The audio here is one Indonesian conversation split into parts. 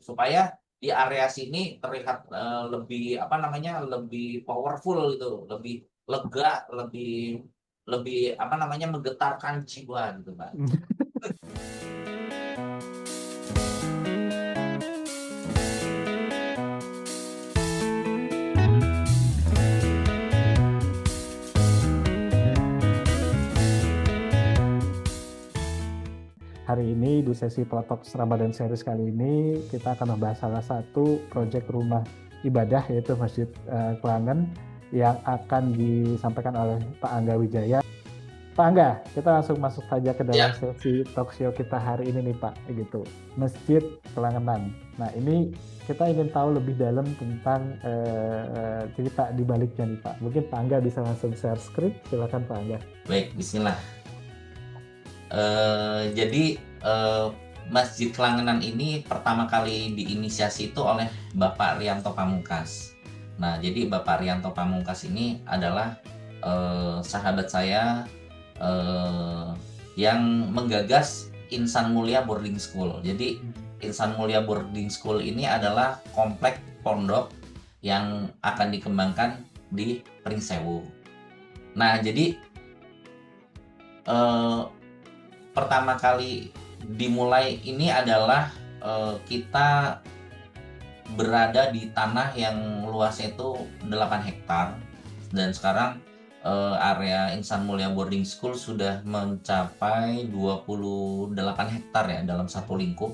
supaya di area sini terlihat, lebih apa namanya, lebih powerful gitu, lebih lega, lebih lebih apa namanya, menggetarkan jiwa gitu, Mbak. Hari ini di sesi Protoks Ramadan Series kali ini kita akan membahas salah satu proyek rumah ibadah yaitu Masjid Klangen yang akan disampaikan oleh Pak Angga Wijaya. Pak Angga, kita langsung masuk saja ke dalam Ya, sesi talk show kita hari ini nih Pak, gitu. Masjid Klangenan. Nah ini kita ingin tahu lebih dalam tentang cerita di baliknya nih Pak. Mungkin Pak Angga bisa langsung share script, silakan Pak Angga. baik, bismillah. Jadi, Masjid Klangenan ini pertama kali diinisiasi itu oleh Bapak Riyanto Pamungkas. Nah, jadi Bapak Riyanto Pamungkas ini adalah, sahabat saya, eee, yang menggagas Insan Mulia Boarding School. Jadi, Insan Mulia Boarding School ini adalah komplek pondok yang akan dikembangkan di Pringsewu. Nah, jadi, eee pertama kali dimulai ini adalah, kita berada di tanah yang luasnya itu 8 hektar dan sekarang, area Insan Mulia Boarding School sudah mencapai 28 hektar ya dalam satu lingkup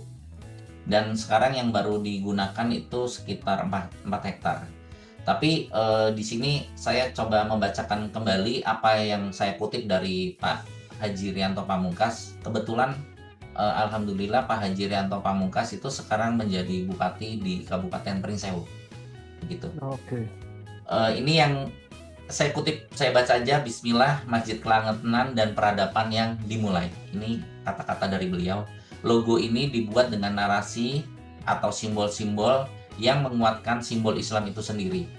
dan sekarang yang baru digunakan itu sekitar 4 hektar. Tapi, di sini saya coba membacakan kembali apa yang saya kutip dari Pak Haji Riyanto Pamungkas. Kebetulan, alhamdulillah Pak Haji Riyanto Pamungkas itu sekarang menjadi bupati di Kabupaten Pringsewu, begitu. Oke. Ini yang saya kutip, saya baca aja, "Bismillah, Masjid Klangenan dan Peradaban yang dimulai." Ini kata-kata dari beliau. Logo ini dibuat dengan narasi atau simbol-simbol yang menguatkan simbol Islam itu sendiri.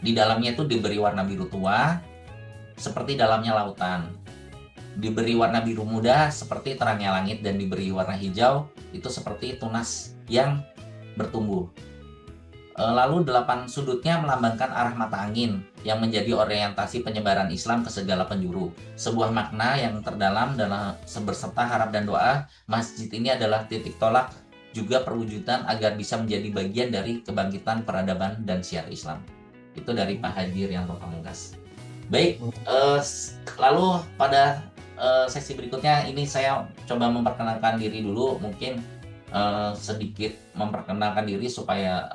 Di dalamnya itu diberi warna biru tua, seperti dalamnya lautan. Diberi warna biru muda, seperti terangnya langit, dan diberi warna hijau, itu seperti tunas yang bertumbuh. Lalu 8 sudutnya melambangkan arah mata angin yang menjadi orientasi penyebaran Islam ke segala penjuru. Sebuah makna yang terdalam dalam berserta harap dan doa, masjid ini adalah titik tolak juga perwujudan agar bisa menjadi bagian dari kebangkitan peradaban dan syiar Islam. Itu dari Pak Haji Riyanto Pamungkas. Baik, lalu pada sesi berikutnya ini saya coba memperkenalkan diri dulu, mungkin sedikit memperkenalkan diri supaya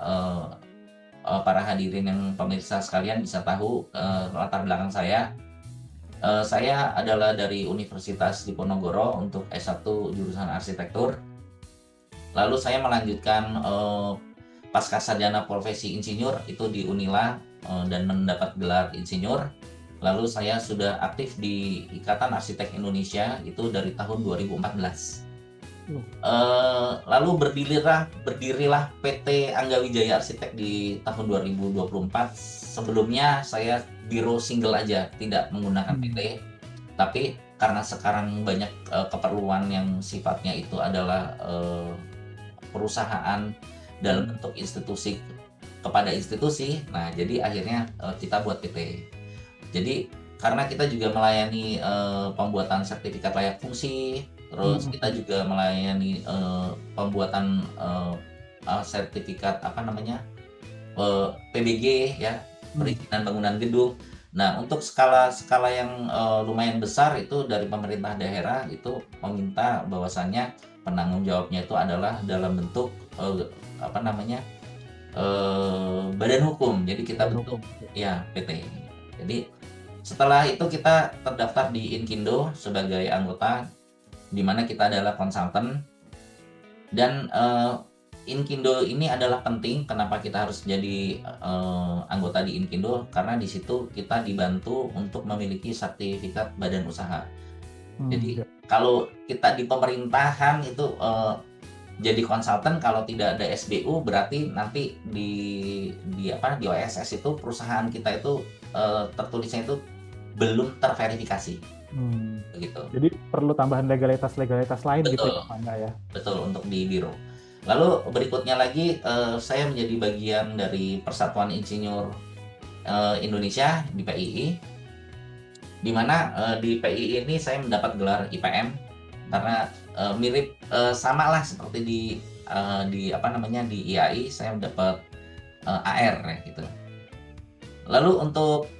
para hadirin yang pemirsa sekalian bisa tahu latar belakang saya. Saya adalah dari Universitas Diponegoro untuk S1 jurusan arsitektur. Lalu saya melanjutkan pascasarjana profesi insinyur itu di Unila dan mendapat gelar insinyur. Lalu saya sudah aktif di Ikatan Arsitek Indonesia itu dari tahun 2014. Lalu berdirilah PT Angga Wijaya Arsitek di tahun 2024. Sebelumnya saya biro single aja, tidak menggunakan PT. Tapi karena sekarang banyak keperluan yang sifatnya itu adalah perusahaan dalam bentuk institusi kepada institusi, nah jadi akhirnya kita buat PT. Jadi karena kita juga melayani pembuatan sertifikat layak fungsi, terus kita juga melayani pembuatan sertifikat apa namanya, PBG ya, perizinan bangunan gedung. Nah, untuk skala yang lumayan besar itu dari pemerintah daerah itu meminta bahwasannya penanggung jawabnya itu adalah dalam bentuk apa namanya, badan hukum. Jadi kita bentuk ya PT. Jadi setelah itu kita terdaftar di Inkindo sebagai anggota, di mana kita adalah konsultan. Dan Inkindo ini adalah penting. Kenapa kita harus jadi anggota di Inkindo? Karena di situ kita dibantu untuk memiliki sertifikat badan usaha. Jadi kalau kita di pemerintahan itu jadi konsultan, kalau tidak ada SBU berarti nanti di OSS itu perusahaan kita itu tertulisnya itu belum terverifikasi. Begitu. Jadi perlu tambahan legalitas lain gitu Betul, ya Pak Angga ya? betul untuk di biro. Lalu berikutnya lagi saya menjadi bagian dari Persatuan Insinyur Indonesia di PII, di mana di PII ini saya mendapat gelar IPM karena mirip sama lah seperti di apa namanya di IAI saya mendapat AR ya gitu. Lalu untuk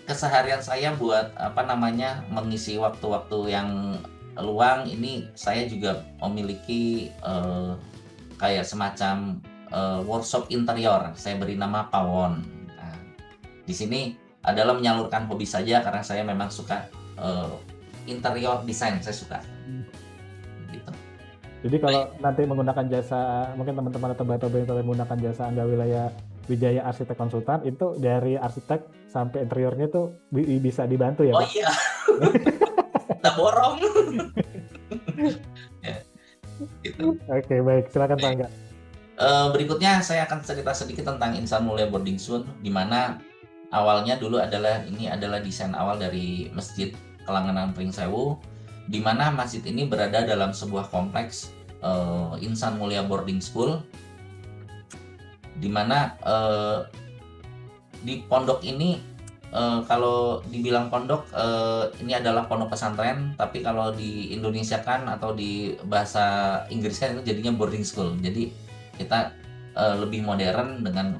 keseharian saya buat apa namanya mengisi waktu-waktu yang luang ini saya juga memiliki kayak semacam workshop interior. Saya beri nama Pawon. Nah, di sini adalah menyalurkan hobi saja karena saya memang suka interior design, saya suka gitu. Jadi kalau nanti menggunakan jasa, mungkin teman-teman atau bapak yang telah menggunakan jasa Angga Wilayah Wijaya Arsitek Konsultan, itu dari arsitek sampai interiornya tuh bisa dibantu ya, Oh Pak? iya, kita borong. Ya, gitu. Oke, baik. Silakan Pak Angga. Berikutnya saya akan cerita sedikit tentang Insan Mulia Boarding School, di mana awalnya dulu ini adalah desain awal dari Masjid Kelangenan Pringsewu, di mana masjid ini berada dalam sebuah kompleks Insan Mulia Boarding School, di mana di pondok ini kalau dibilang pondok ini adalah pondok pesantren, tapi kalau di Indonesia kan atau di bahasa Inggris kan itu jadinya boarding school. Jadi kita lebih modern dengan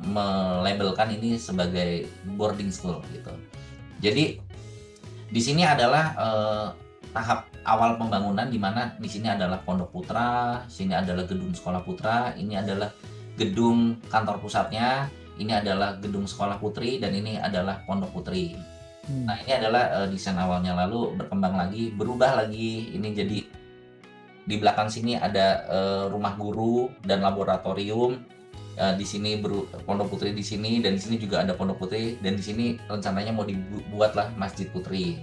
melabelkan ini sebagai boarding school gitu. Jadi di sini adalah tahap awal pembangunan, di mana di sini adalah Pondok Putra, sini adalah gedung Sekolah Putra, ini adalah gedung kantor pusatnya, ini adalah gedung Sekolah Putri, dan ini adalah Pondok Putri. Nah, ini adalah desain awalnya, lalu berkembang lagi, berubah lagi, ini jadi di belakang sini ada rumah guru dan laboratorium. Di sini Pondok Putri di sini, dan di sini juga ada Pondok Putri, dan di sini rencananya mau dibuatlah Masjid Putri.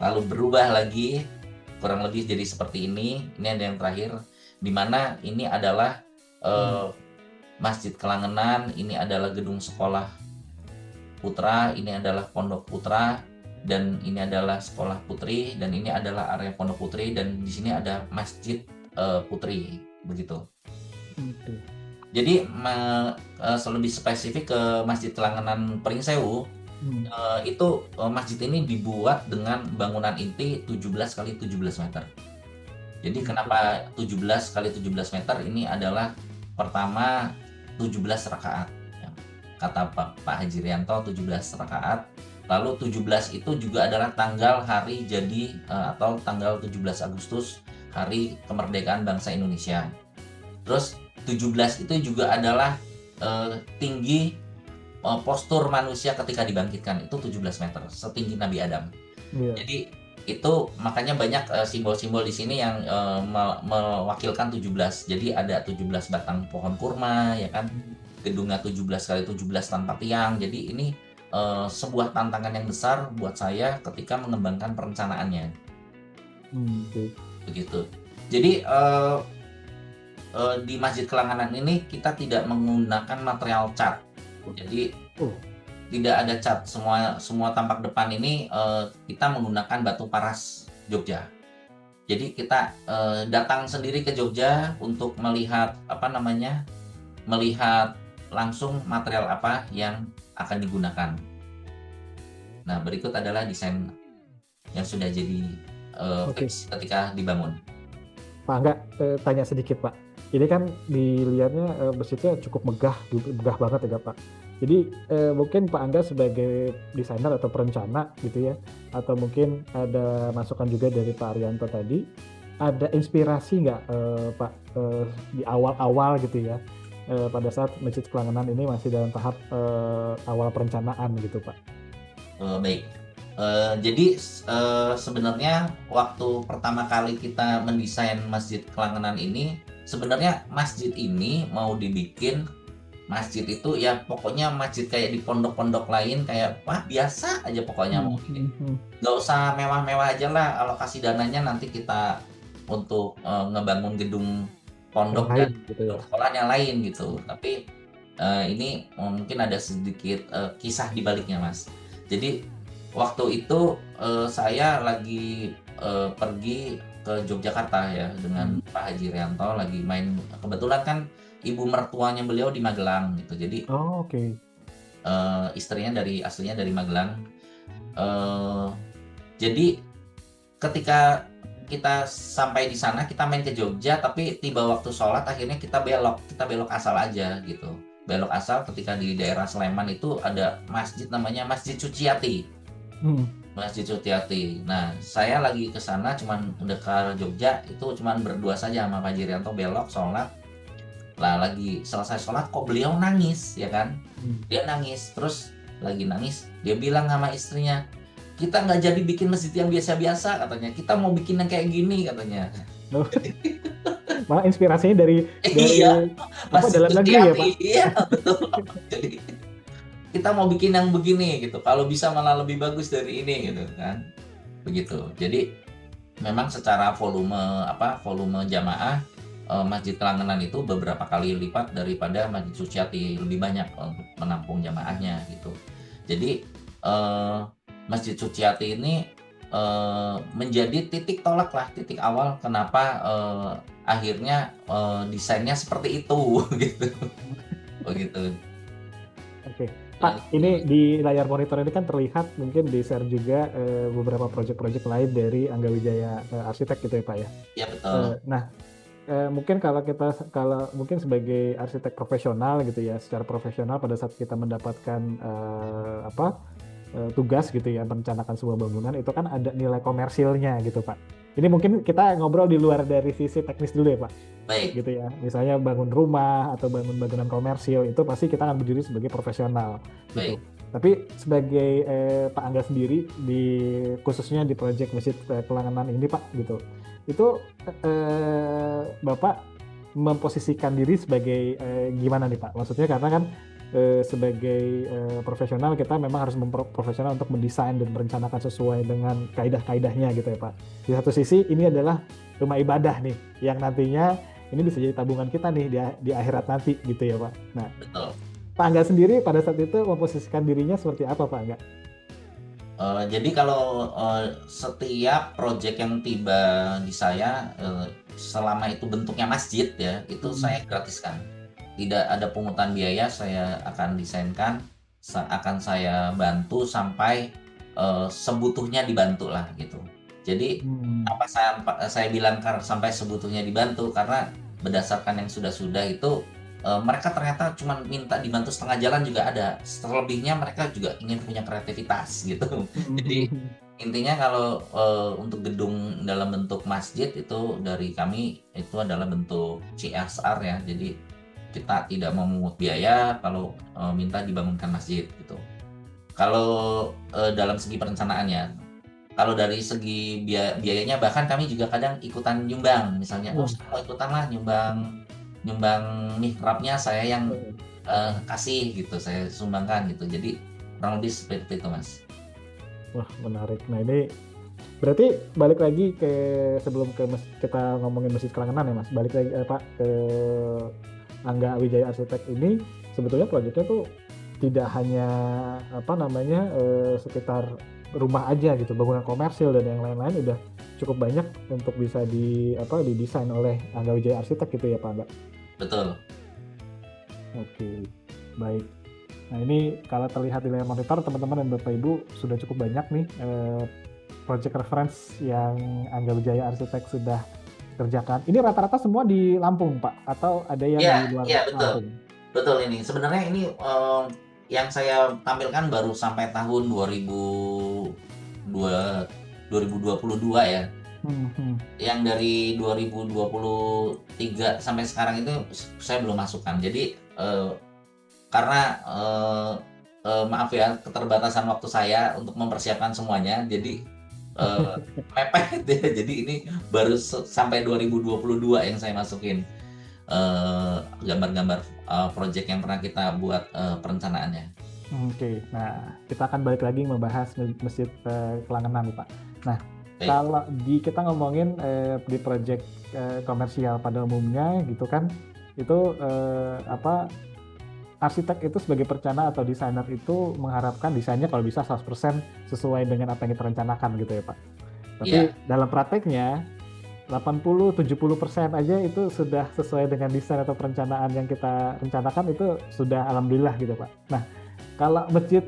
Lalu berubah lagi kurang lebih jadi seperti ini. Ini ada yang terakhir, di mana ini adalah Masjid Kelangenan, ini adalah gedung Sekolah Putra, ini adalah Pondok Putra, dan ini adalah Sekolah Putri, dan ini adalah area Pondok Putri, dan di sini ada Masjid Putri, begitu. Jadi lebih spesifik ke Masjid Kelangenan Pringsewu, itu masjid ini dibuat dengan bangunan inti 17 kali 17 meter. Jadi kenapa 17 kali 17 meter? Ini adalah pertama 17 rakaat. Kata Pak Haji Rianto 17 rakaat. Lalu 17 itu juga adalah tanggal hari jadi atau tanggal 17 Agustus, hari kemerdekaan bangsa Indonesia. Terus 17 itu juga adalah tinggi postur manusia ketika dibangkitkan, itu 17 meter, setinggi Nabi Adam. Jadi itu makanya banyak simbol-simbol di sini yang mewakilkan 17. Jadi ada 17 batang pohon kurma, ya kan? Gedungnya 17 kali 17 tanpa tiang. Jadi ini sebuah tantangan yang besar buat saya ketika mengembangkan perencanaannya. Begitu. Jadi di Masjid Kelangenan ini kita tidak menggunakan material cat. Jadi tidak ada cat, semua tampak depan ini kita menggunakan batu paras Jogja. Jadi kita datang sendiri ke Jogja untuk melihat melihat langsung material apa yang akan digunakan. Nah, berikut adalah desain yang sudah jadi fix ketika dibangun. Pak Angga, tanya sedikit Pak. Ini kan dilihatnya masjidnya cukup megah banget ya Pak. Jadi mungkin Pak Angga sebagai desainer atau perencana gitu ya, atau mungkin ada masukan juga dari Pak Arianto tadi, ada inspirasi nggak Pak di awal-awal gitu ya, pada saat Masjid Kelangenan ini masih dalam tahap awal perencanaan gitu Pak? Baik. Jadi sebenarnya waktu pertama kali kita mendesain Masjid Kelangenan ini, sebenarnya masjid ini mau dibikin masjid itu ya pokoknya masjid kayak di pondok-pondok lain, kayak biasa aja pokoknya mau bikin. Nggak usah mewah-mewah aja lah, alokasi dananya nanti kita untuk ngebangun gedung pondok dan gedung sekolah yang lain gitu. Tapi ini mungkin ada sedikit kisah di baliknya Mas. Jadi waktu itu saya lagi pergi ke Yogyakarta ya dengan Pak Haji Rianto lagi main, kebetulan kan ibu mertuanya beliau di Magelang gitu. Jadi Oh, oke. istrinya aslinya dari Magelang. Eh, jadi ketika kita sampai di sana, kita main ke Jogja, tapi tiba waktu sholat akhirnya kita belok asal aja gitu. Belok asal ketika di daerah Sleman itu ada masjid namanya Masjid Suciati. Hmm. Masjid Suciati. Nah, saya lagi ke sana cuman udah ke Jogja, itu cuman berdua saja sama Pak Jirianto, belok sholat. Lah lagi selesai sholat kok beliau nangis ya kan? Dia nangis, terus lagi nangis dia bilang sama istrinya, kita nggak jadi bikin masjid yang biasa-biasa katanya, kita mau bikin yang kayak gini katanya. Oh, malah inspirasinya dari Iya, apa Masjid dalam negeri ya, Pak? Suciati, iya betul. Jadi kita mau bikin yang begini gitu, kalau bisa malah lebih bagus dari ini gitu kan, begitu. Jadi memang secara volume jamaah, Masjid Kelangenan itu beberapa kali lipat daripada Masjid Suciati, lebih banyak untuk menampung jamaahnya gitu. Jadi Masjid Suciati ini menjadi titik tolak lah, titik awal kenapa akhirnya desainnya seperti itu gitu. Begitu. Oke, Pak, ini di layar monitor ini kan terlihat mungkin di-share juga beberapa proyek-proyek lain dari Angga Wijaya Arsitek gitu ya, Pak ya. Ya betul. Nah, mungkin kalau mungkin sebagai arsitek profesional gitu ya, secara profesional pada saat kita mendapatkan tugas gitu ya, merencanakan sebuah bangunan itu kan ada nilai komersilnya gitu Pak. Ini mungkin kita ngobrol di luar dari sisi teknis dulu ya Pak. Baik. Gitu ya, misalnya bangun rumah atau bangun bangunan komersil itu pasti kita akan berdiri sebagai profesional. Gitu. Baik. Tapi sebagai Pak Angga sendiri khususnya di proyek Masjid Kelangenan ini Pak gitu, itu Bapak memposisikan diri sebagai gimana nih Pak? Maksudnya karena kan sebagai profesional kita memang harus profesional untuk mendesain dan merencanakan sesuai dengan kaidah-kaidahnya gitu ya Pak. Di satu sisi ini adalah rumah ibadah nih yang nantinya ini bisa jadi tabungan kita nih di akhirat nanti gitu ya Pak. Nah, Betul. Pak Angga sendiri pada saat itu memposisikan dirinya seperti apa Pak Angga? Jadi kalau setiap proyek yang tiba di saya, selama itu bentuknya masjid ya, itu saya gratiskan. Tidak ada pungutan biaya, saya akan desainkan, akan saya bantu sampai sebutuhnya dibantu lah gitu. Jadi apa saya bilang sampai sebutuhnya dibantu, karena berdasarkan yang sudah-sudah itu mereka ternyata cuma minta dibantu setengah jalan juga ada, selebihnya mereka juga ingin punya kreativitas gitu. Jadi intinya kalau untuk gedung dalam bentuk masjid itu dari kami itu adalah bentuk CSR ya, jadi kita tidak memungut biaya kalau minta dibangunkan masjid gitu. Kalau dalam segi perencanaannya, kalau dari segi biayanya bahkan kami juga kadang ikutan nyumbang, misalnya saya mau ikutan lah nyumbang mihrabnya saya yang kasih gitu, saya sumbangkan gitu. Jadi kurang lebih seperti itu Mas. Wah menarik. Nah ini berarti balik lagi ke sebelum kita ngomongin Masjid Kelangenan ya Mas, balik lagi Pak ke Angga Wijaya Arsitek ini sebetulnya proyeknya tuh tidak hanya sekitar rumah aja gitu, bangunan komersil dan yang lain-lain udah cukup banyak untuk bisa didesain oleh Angga Wijaya Arsitek gitu ya Pak Angga. Betul. Oke, baik. Nah ini kalau terlihat di layar monitor teman-teman dan Bapak Ibu sudah cukup banyak nih project reference yang Angga Wijaya Arsitek sudah kerjakan. Ini rata-rata semua di Lampung Pak atau ada yang di luar Lampung? Betul ini. Sebenarnya ini yang saya tampilkan baru sampai tahun 2022 ya. Yang dari 2023 sampai sekarang itu saya belum masukkan. Jadi karena maaf ya, keterbatasan waktu saya untuk mempersiapkan semuanya, jadi mepet ya. Jadi ini baru sampai 2022 yang saya masukin gambar-gambar proyek yang pernah kita buat perencanaannya. Oke, nah kita akan balik lagi membahas Masjid Kelangenan nih Pak. Nah, kalau kita ngomongin di proyek komersial pada umumnya gitu kan, itu arsitek itu sebagai perencana atau desainer itu mengharapkan desainnya kalau bisa 100% sesuai dengan apa yang kita rencanakan gitu ya Pak. Tapi dalam prakteknya 80-70% aja itu sudah sesuai dengan desain atau perencanaan yang kita rencanakan, itu sudah alhamdulillah gitu Pak. Nah, kalau masjid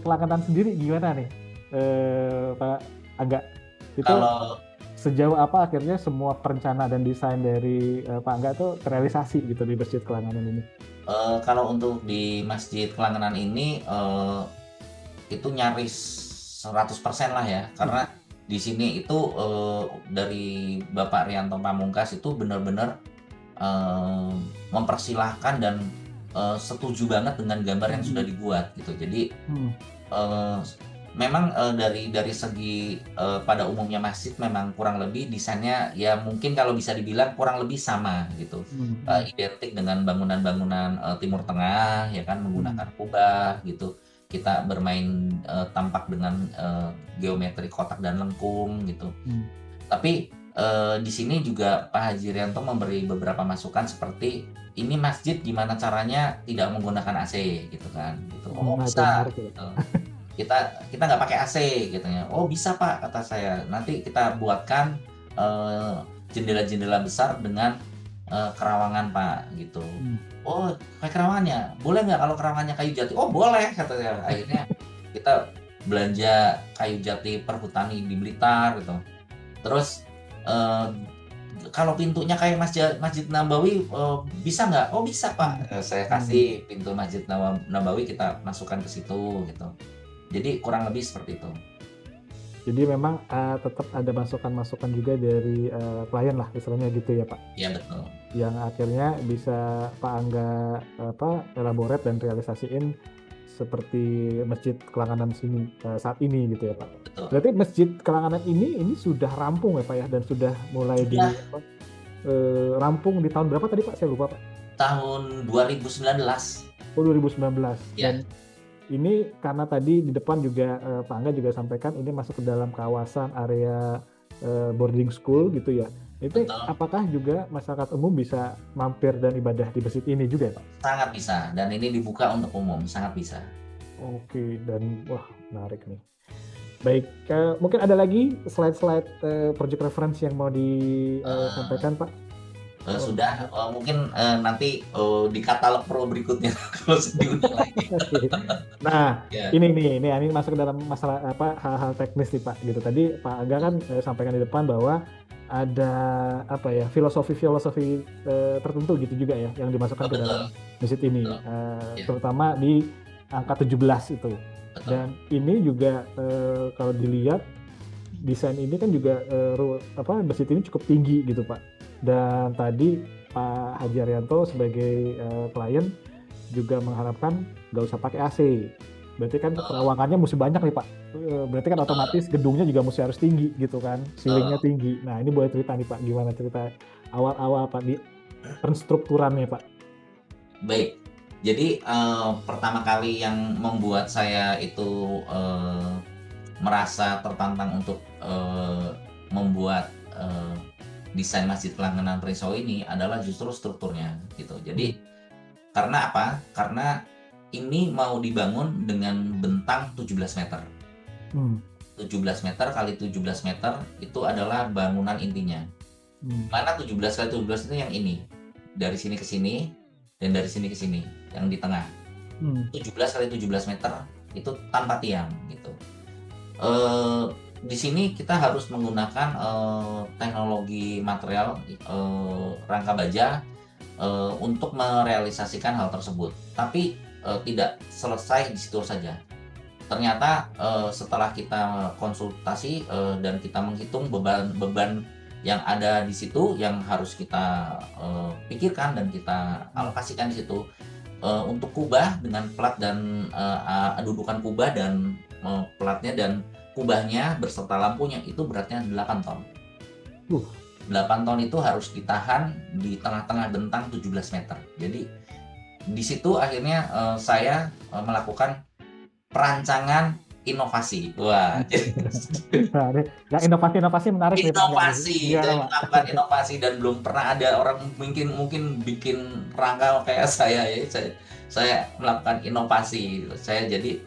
Kelangenan sendiri gimana nih Pak Angga? Itu Kalau sejauh apa akhirnya semua perencanaan dan desain dari Pak Angga itu terrealisasi gitu di Masjid Kelangenan ini? kalau untuk di Masjid Kelangenan ini itu nyaris 100% lah ya, karena di sini itu dari Bapak Rianto Pamungkas itu benar-benar mempersilahkan dan setuju banget dengan gambar yang sudah dibuat gitu. Jadi eh, memang dari segi pada umumnya masjid memang kurang lebih desainnya ya mungkin kalau bisa dibilang kurang lebih sama gitu. Identik dengan bangunan-bangunan Timur Tengah ya kan, menggunakan kubah gitu. Kita bermain tampak dengan geometri kotak dan lengkung gitu. Tapi di sini juga Pak Haji Rianto memberi beberapa masukan seperti ini masjid gimana caranya tidak menggunakan AC gitu kan gitu. Oh Nah, itu bisa menarik ya. gitu. Kita nggak pakai AC gitu ya. Oh bisa Pak, kata saya. Nanti kita buatkan jendela-jendela besar dengan kerawangan Pak gitu. Oh kayak kerawangannya, boleh nggak kalau kerawangannya kayu jati? Oh boleh, kata saya. Akhirnya kita belanja kayu jati perhutani di Blitar gitu. Terus kalau pintunya kayak Masjid Nabawi bisa nggak? Oh bisa Pak. Saya kasih pintu Masjid Nabawi, kita masukkan ke situ gitu. Jadi kurang lebih seperti itu. Jadi memang tetap ada masukan-masukan juga dari klien lah istilahnya gitu ya Pak. Iya betul. Yang akhirnya bisa Pak Angga elaborate dan realisasiin seperti Masjid Kelangenan sini saat ini gitu ya Pak. Betul. Berarti Masjid Kelangenan ini sudah rampung ya Pak ya, dan sudah mulai rampung di tahun berapa tadi Pak? Saya lupa Pak. Tahun 2019. Oh 2019. Ya. Dan ini karena tadi di depan juga Pak Angga juga sampaikan ini masuk ke dalam kawasan area boarding school gitu ya. Itu Betul. apakah juga masyarakat umum bisa mampir dan ibadah di masjid ini juga ya Pak? Sangat bisa, dan ini dibuka untuk umum, sangat bisa. Oke, dan wah menarik nih. Baik, mungkin ada lagi slide-slide project reference yang mau disampaikan Pak? Sudah, mungkin nanti di katalog pro berikutnya kalau diundang lagi. Nah, Ya. ini masuk ke dalam masalah hal-hal teknis nih Pak. Gitu tadi Pak Angga kan sampaikan di depan bahwa ada filosofi tertentu gitu juga ya yang dimasukkan ke dalam masjid ini, terutama di angka 17 itu. Betul. Dan ini juga kalau dilihat desain ini kan juga masjid ini cukup tinggi gitu Pak. Dan tadi Pak Haji Arianto sebagai klien juga mengharapkan nggak usah pakai AC. Berarti kan kerawangannya mesti banyak nih Pak. Berarti kan otomatis gedungnya juga mesti harus tinggi gitu kan, ceilingnya tinggi. Nah ini boleh cerita nih Pak, gimana cerita awal-awal Pak di penstrukturannya Pak? Baik, jadi pertama kali yang membuat saya itu merasa tertantang untuk membuat desain Masjid Kelangenan Riso ini adalah justru strukturnya gitu. Jadi karena apa? Karena ini mau dibangun dengan bentang 17 meter. 17 meter kali 17 meter itu adalah bangunan intinya. Mana 17 kali 17 itu yang ini. Dari sini ke sini dan dari sini ke sini, yang di tengah. 17 kali 17 meter itu tanpa tiang gitu. Di sini kita harus menggunakan teknologi material rangka baja untuk merealisasikan hal tersebut. Tapi tidak selesai di situ saja. Ternyata setelah kita konsultasi dan kita menghitung beban yang ada di situ yang harus kita pikirkan dan kita alokasikan di situ, untuk kubah dengan plat dan dudukan kubah dan platnya dan kubahnya berserta lampunya itu beratnya 8 ton. 8 ton itu harus ditahan di tengah-tengah bentang 17 meter. Jadi di situ akhirnya saya melakukan perancangan inovasi. Wah. Nah, inovasi menarik nih Pak. Melakukan inovasi dan belum pernah ada orang mungkin bikin rangka kayak saya ya. Saya melakukan inovasi. Saya jadi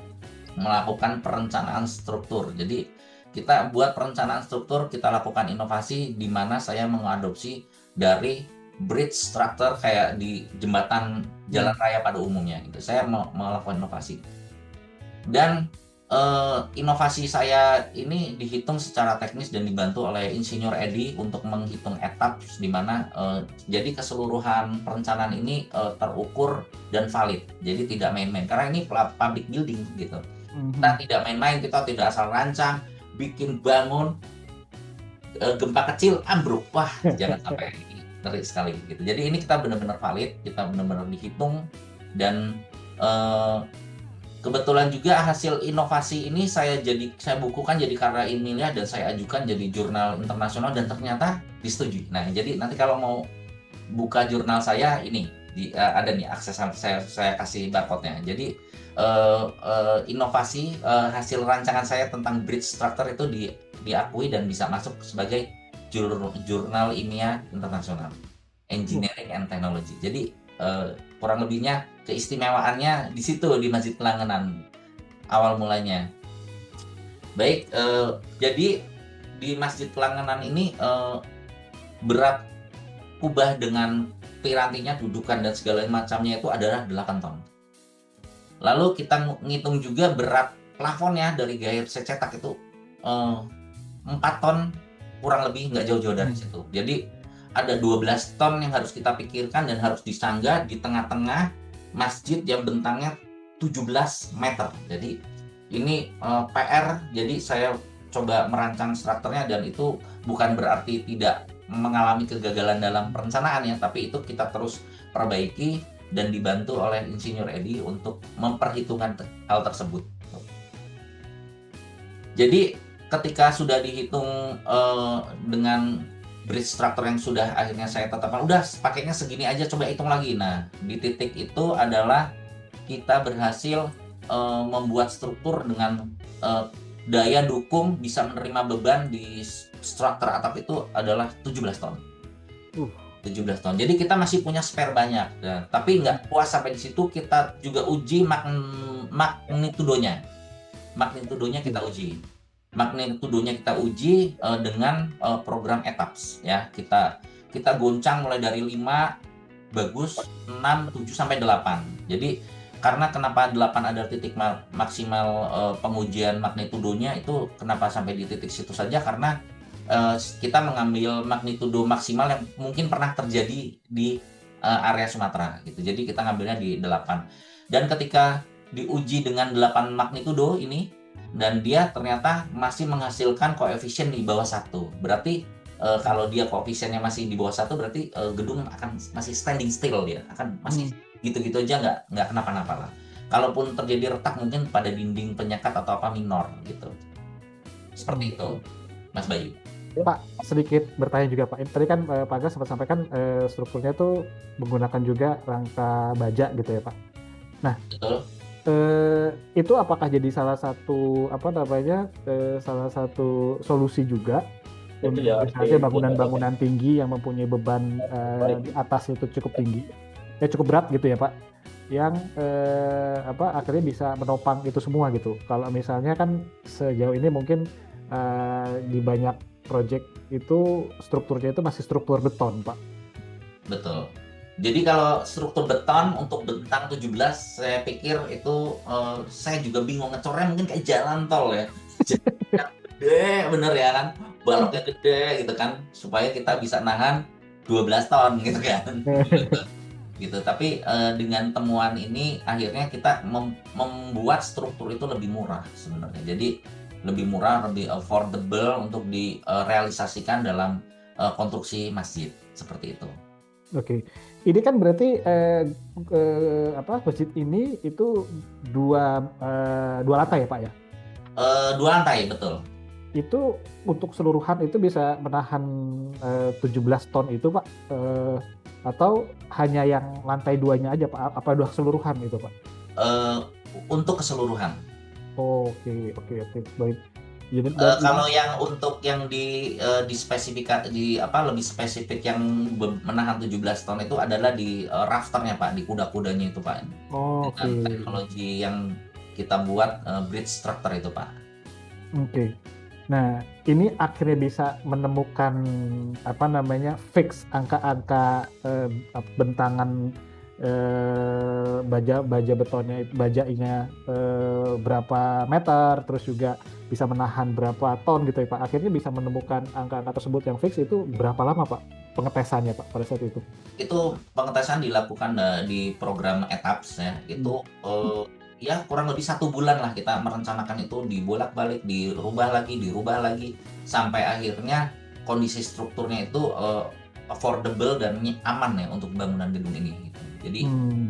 melakukan perencanaan struktur. Jadi kita buat perencanaan struktur, kita lakukan inovasi di mana saya mengadopsi dari bridge structure kayak di jembatan jalan raya pada umumnya gitu. Saya melakukan inovasi. Dan inovasi saya ini dihitung secara teknis dan dibantu oleh Insinyur Edi untuk menghitung etap di mana jadi keseluruhan perencanaan ini terukur dan valid. Jadi tidak main-main karena ini public building gitu. Kita tidak main-main, kita tidak asal rancang, bikin bangun gempa kecil ambruk. Wah, jangan sampai ngeri sekali gitu. Jadi ini kita benar-benar valid, kita benar-benar dihitung dan kebetulan juga hasil inovasi ini saya bukukan jadi karya ilmiah dan saya ajukan jadi jurnal internasional dan ternyata disetujui. Nah, jadi nanti kalau mau buka jurnal saya ini ada nih akses, saya kasih barcode-nya. Jadi inovasi hasil rancangan saya tentang bridge structure itu diakui dan bisa masuk sebagai jurnal ilmiah internasional Engineering and Technology. Jadi kurang lebihnya keistimewaannya di situ di Masjid Kelangenan awal mulanya. Baik, jadi di Masjid Kelangenan ini berat kubah dengan pirantinya, dudukan dan segala macamnya itu adalah 8 ton. Lalu kita ngitung juga berat plafonnya dari gair cetak itu 4 ton kurang lebih, nggak jauh-jauh dari situ. Jadi ada 12 ton yang harus kita pikirkan dan harus disanggah di tengah-tengah masjid yang bentangnya 17 meter. Jadi ini PR, jadi saya coba merancang strukturnya dan itu bukan berarti tidak mengalami kegagalan dalam perencanaan ya, tapi itu kita terus perbaiki dan dibantu oleh Insinyur Edi untuk memperhitungkan hal tersebut. Jadi ketika sudah dihitung dengan bridge structure yang sudah akhirnya saya tetapkan, udah pakainya segini aja, coba hitung lagi. Nah, di titik itu adalah kita berhasil membuat struktur dengan daya dukung bisa menerima beban di struktur atap itu adalah 17 ton. 17 ton. Jadi kita masih punya spare banyak. Nah, tapi nggak puas sampai di situ, kita juga uji magnitudonya. Magnitudonya kita uji. Magnitudonya kita uji dengan program etaps ya. Kita goncang mulai dari 5 bagus, 6, 7 sampai 8. Jadi karena kenapa 8 ada titik maksimal pengujian magnitudonya itu kenapa sampai di titik situ saja, karena kita mengambil magnitudo maksimal yang mungkin pernah terjadi di area Sumatera gitu. Jadi kita ngambilnya di 8. Dan ketika diuji dengan 8 magnitudo ini dan dia ternyata masih menghasilkan koefisien di bawah 1. Berarti kalau dia koefisiennya masih di bawah 1 berarti gedung akan masih standing still, dia akan masih gitu-gitu aja, nggak kenapa-napa lah. Kalaupun terjadi retak mungkin pada dinding penyekat atau apa minor gitu. Seperti itu, Mas Bayu. Pak, sedikit bertanya juga Pak. Tadi kan Pak Aga sempat sampaikan strukturnya tuh menggunakan juga rangka baja gitu ya Pak. Nah, betul. Itu apakah jadi salah satu salah satu solusi juga untuk misalnya bangunan-bangunan tinggi yang mempunyai beban di atas itu cukup tinggi, cukup berat gitu ya Pak, yang akhirnya bisa menopang itu semua gitu. Kalau misalnya kan sejauh ini mungkin di banyak proyek itu strukturnya itu masih struktur beton, Pak. Betul. Jadi kalau struktur beton untuk bentang 17 saya pikir itu saya juga bingung ngecornya, mungkin kayak jalan tol ya. Gede bener ya kan. Baloknya gede gitu kan supaya kita bisa nahan 12 ton gitu kan. Gitu. Tapi dengan temuan ini akhirnya kita membuat struktur itu lebih murah sebenarnya. Jadi lebih murah, lebih affordable untuk direalisasikan dalam konstruksi masjid seperti itu. Oke, ini kan berarti masjid ini itu dua lantai ya Pak ya? 2 lantai, betul. Itu untuk keseluruhan itu bisa menahan 17 ton itu Pak, atau hanya yang lantai 2-nya aja Pak? Apa dua keseluruhan itu Pak? Untuk keseluruhan. Oke, baik. Jadi, kalau yang untuk yang di spesifikasi lebih spesifik yang menahan 17 ton itu adalah di rafternya Pak, di kuda-kudanya itu Pak. Dengan teknologi yang kita buat bridge structure itu Pak. Oke. Nah, ini akhirnya bisa menemukan apa namanya fix angka-angka bentangan baja betonnya, bajanya berapa meter, terus juga bisa menahan berapa ton gitu ya Pak. Akhirnya bisa menemukan angka-angka tersebut yang fix itu berapa lama Pak pengetesannya Pak pada saat itu? Itu pengetesan dilakukan di program ETAPS ya. Hmm. Itu ya kurang lebih 1 bulan lah kita merencanakan itu, dibolak-balik, dirubah lagi sampai akhirnya kondisi strukturnya itu affordable dan aman ya untuk bangunan gedung ini gitu. Jadi Hmm.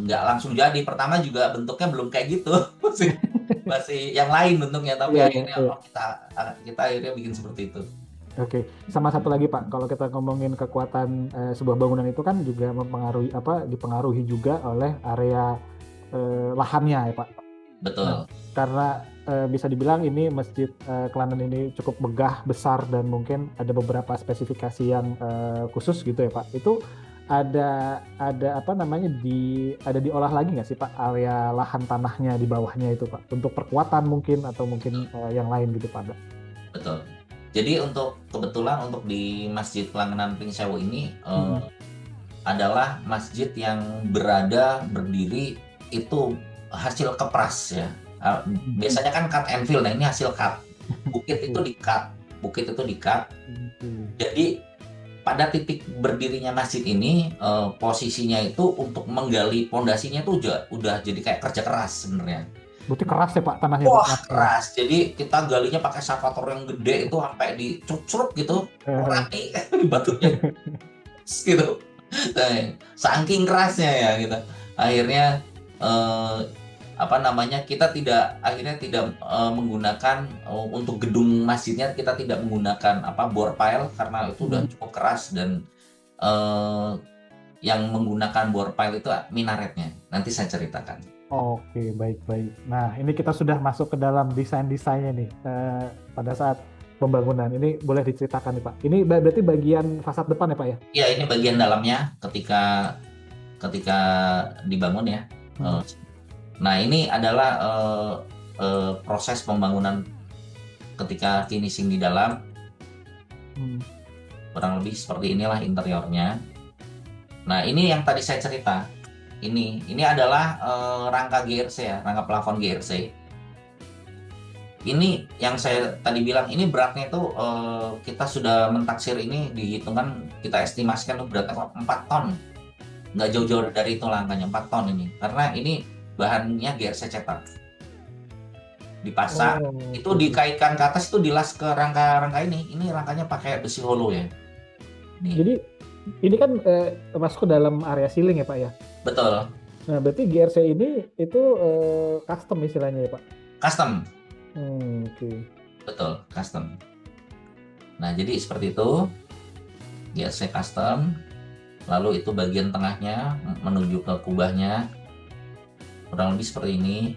nggak langsung jadi. Pertama juga bentuknya belum kayak gitu, masih masih yang lain bentuknya. Tapi Iya, iya, akhirnya iya. kita akhirnya bikin seperti itu. Oke, sama satu lagi Pak, kalau kita ngomongin kekuatan sebuah bangunan itu kan juga mempengaruhi apa dipengaruhi juga oleh area lahannya ya Pak. Nah, Betul. karena bisa dibilang ini Masjid Klanen ini cukup megah, besar dan mungkin ada beberapa spesifikasi yang khusus gitu ya Pak. Itu ada apa namanya ada diolah lagi nggak sih Pak area lahan tanahnya di bawahnya itu Pak untuk perkuatan mungkin atau mungkin yang lain gitu Pak? Betul. Jadi kebetulan untuk di Masjid Langenan Pring Sewu ini Hmm. adalah masjid yang berdiri itu hasil kepras ya. Biasanya kan cut and fill, nah ini hasil cut. Bukit itu Oke. di-cut, bukit itu di-cut. Oke. Jadi pada titik berdirinya masjid ini posisinya itu untuk menggali pondasinya itu udah jadi kayak kerja keras sebenarnya. Berarti keras ya Pak tanahnya Pak Wah, material. keras. Jadi kita galinya pakai excavator yang gede itu sampai dicrup gitu, Eh, rati batunya gitu. Saking kerasnya ya gitu. Akhirnya eh, apa namanya akhirnya tidak menggunakan untuk gedung masjidnya, kita tidak menggunakan bore pile karena itu udah hmm. cukup keras, dan eh, yang menggunakan bore pile itu minaretnya. Nanti saya ceritakan. Oke, baik-baik. Nah, ini kita sudah masuk ke dalam desain-desainnya nih pada saat pembangunan. Ini boleh diceritakan nih Pak. Ini berarti bagian fasad depan ya Pak ya? Ya, ini bagian dalamnya ketika ketika dibangun ya. Hmm. Eh, Nah, ini adalah proses pembangunan ketika finishing di dalam. Hmm. Kurang lebih seperti inilah interiornya. Nah, ini yang tadi saya cerita. Ini adalah rangka GRC ya, rangka plafon GRC. Ini yang saya tadi bilang, ini beratnya itu kita sudah mentaksir, ini dihitungkan, kita estimasikan itu beratnya 4 ton. Nggak jauh-jauh dari itu angkanya, 4 ton ini. Karena ini bahannya GRC cetak. Dipasang, Oh, itu oke, oke. dikaitkan ke atas, itu dilas ke rangka-rangka ini. Ini rangkanya pakai besi holo ya. Nih, Jadi ini kan masuk ke dalam area ceiling ya Pak ya? betul. Nah, berarti GRC ini itu custom istilahnya ya Pak? Custom, Oke. betul, custom. Nah, jadi seperti itu, GRC custom. Lalu itu bagian tengahnya menuju ke kubahnya, kurang lebih seperti ini.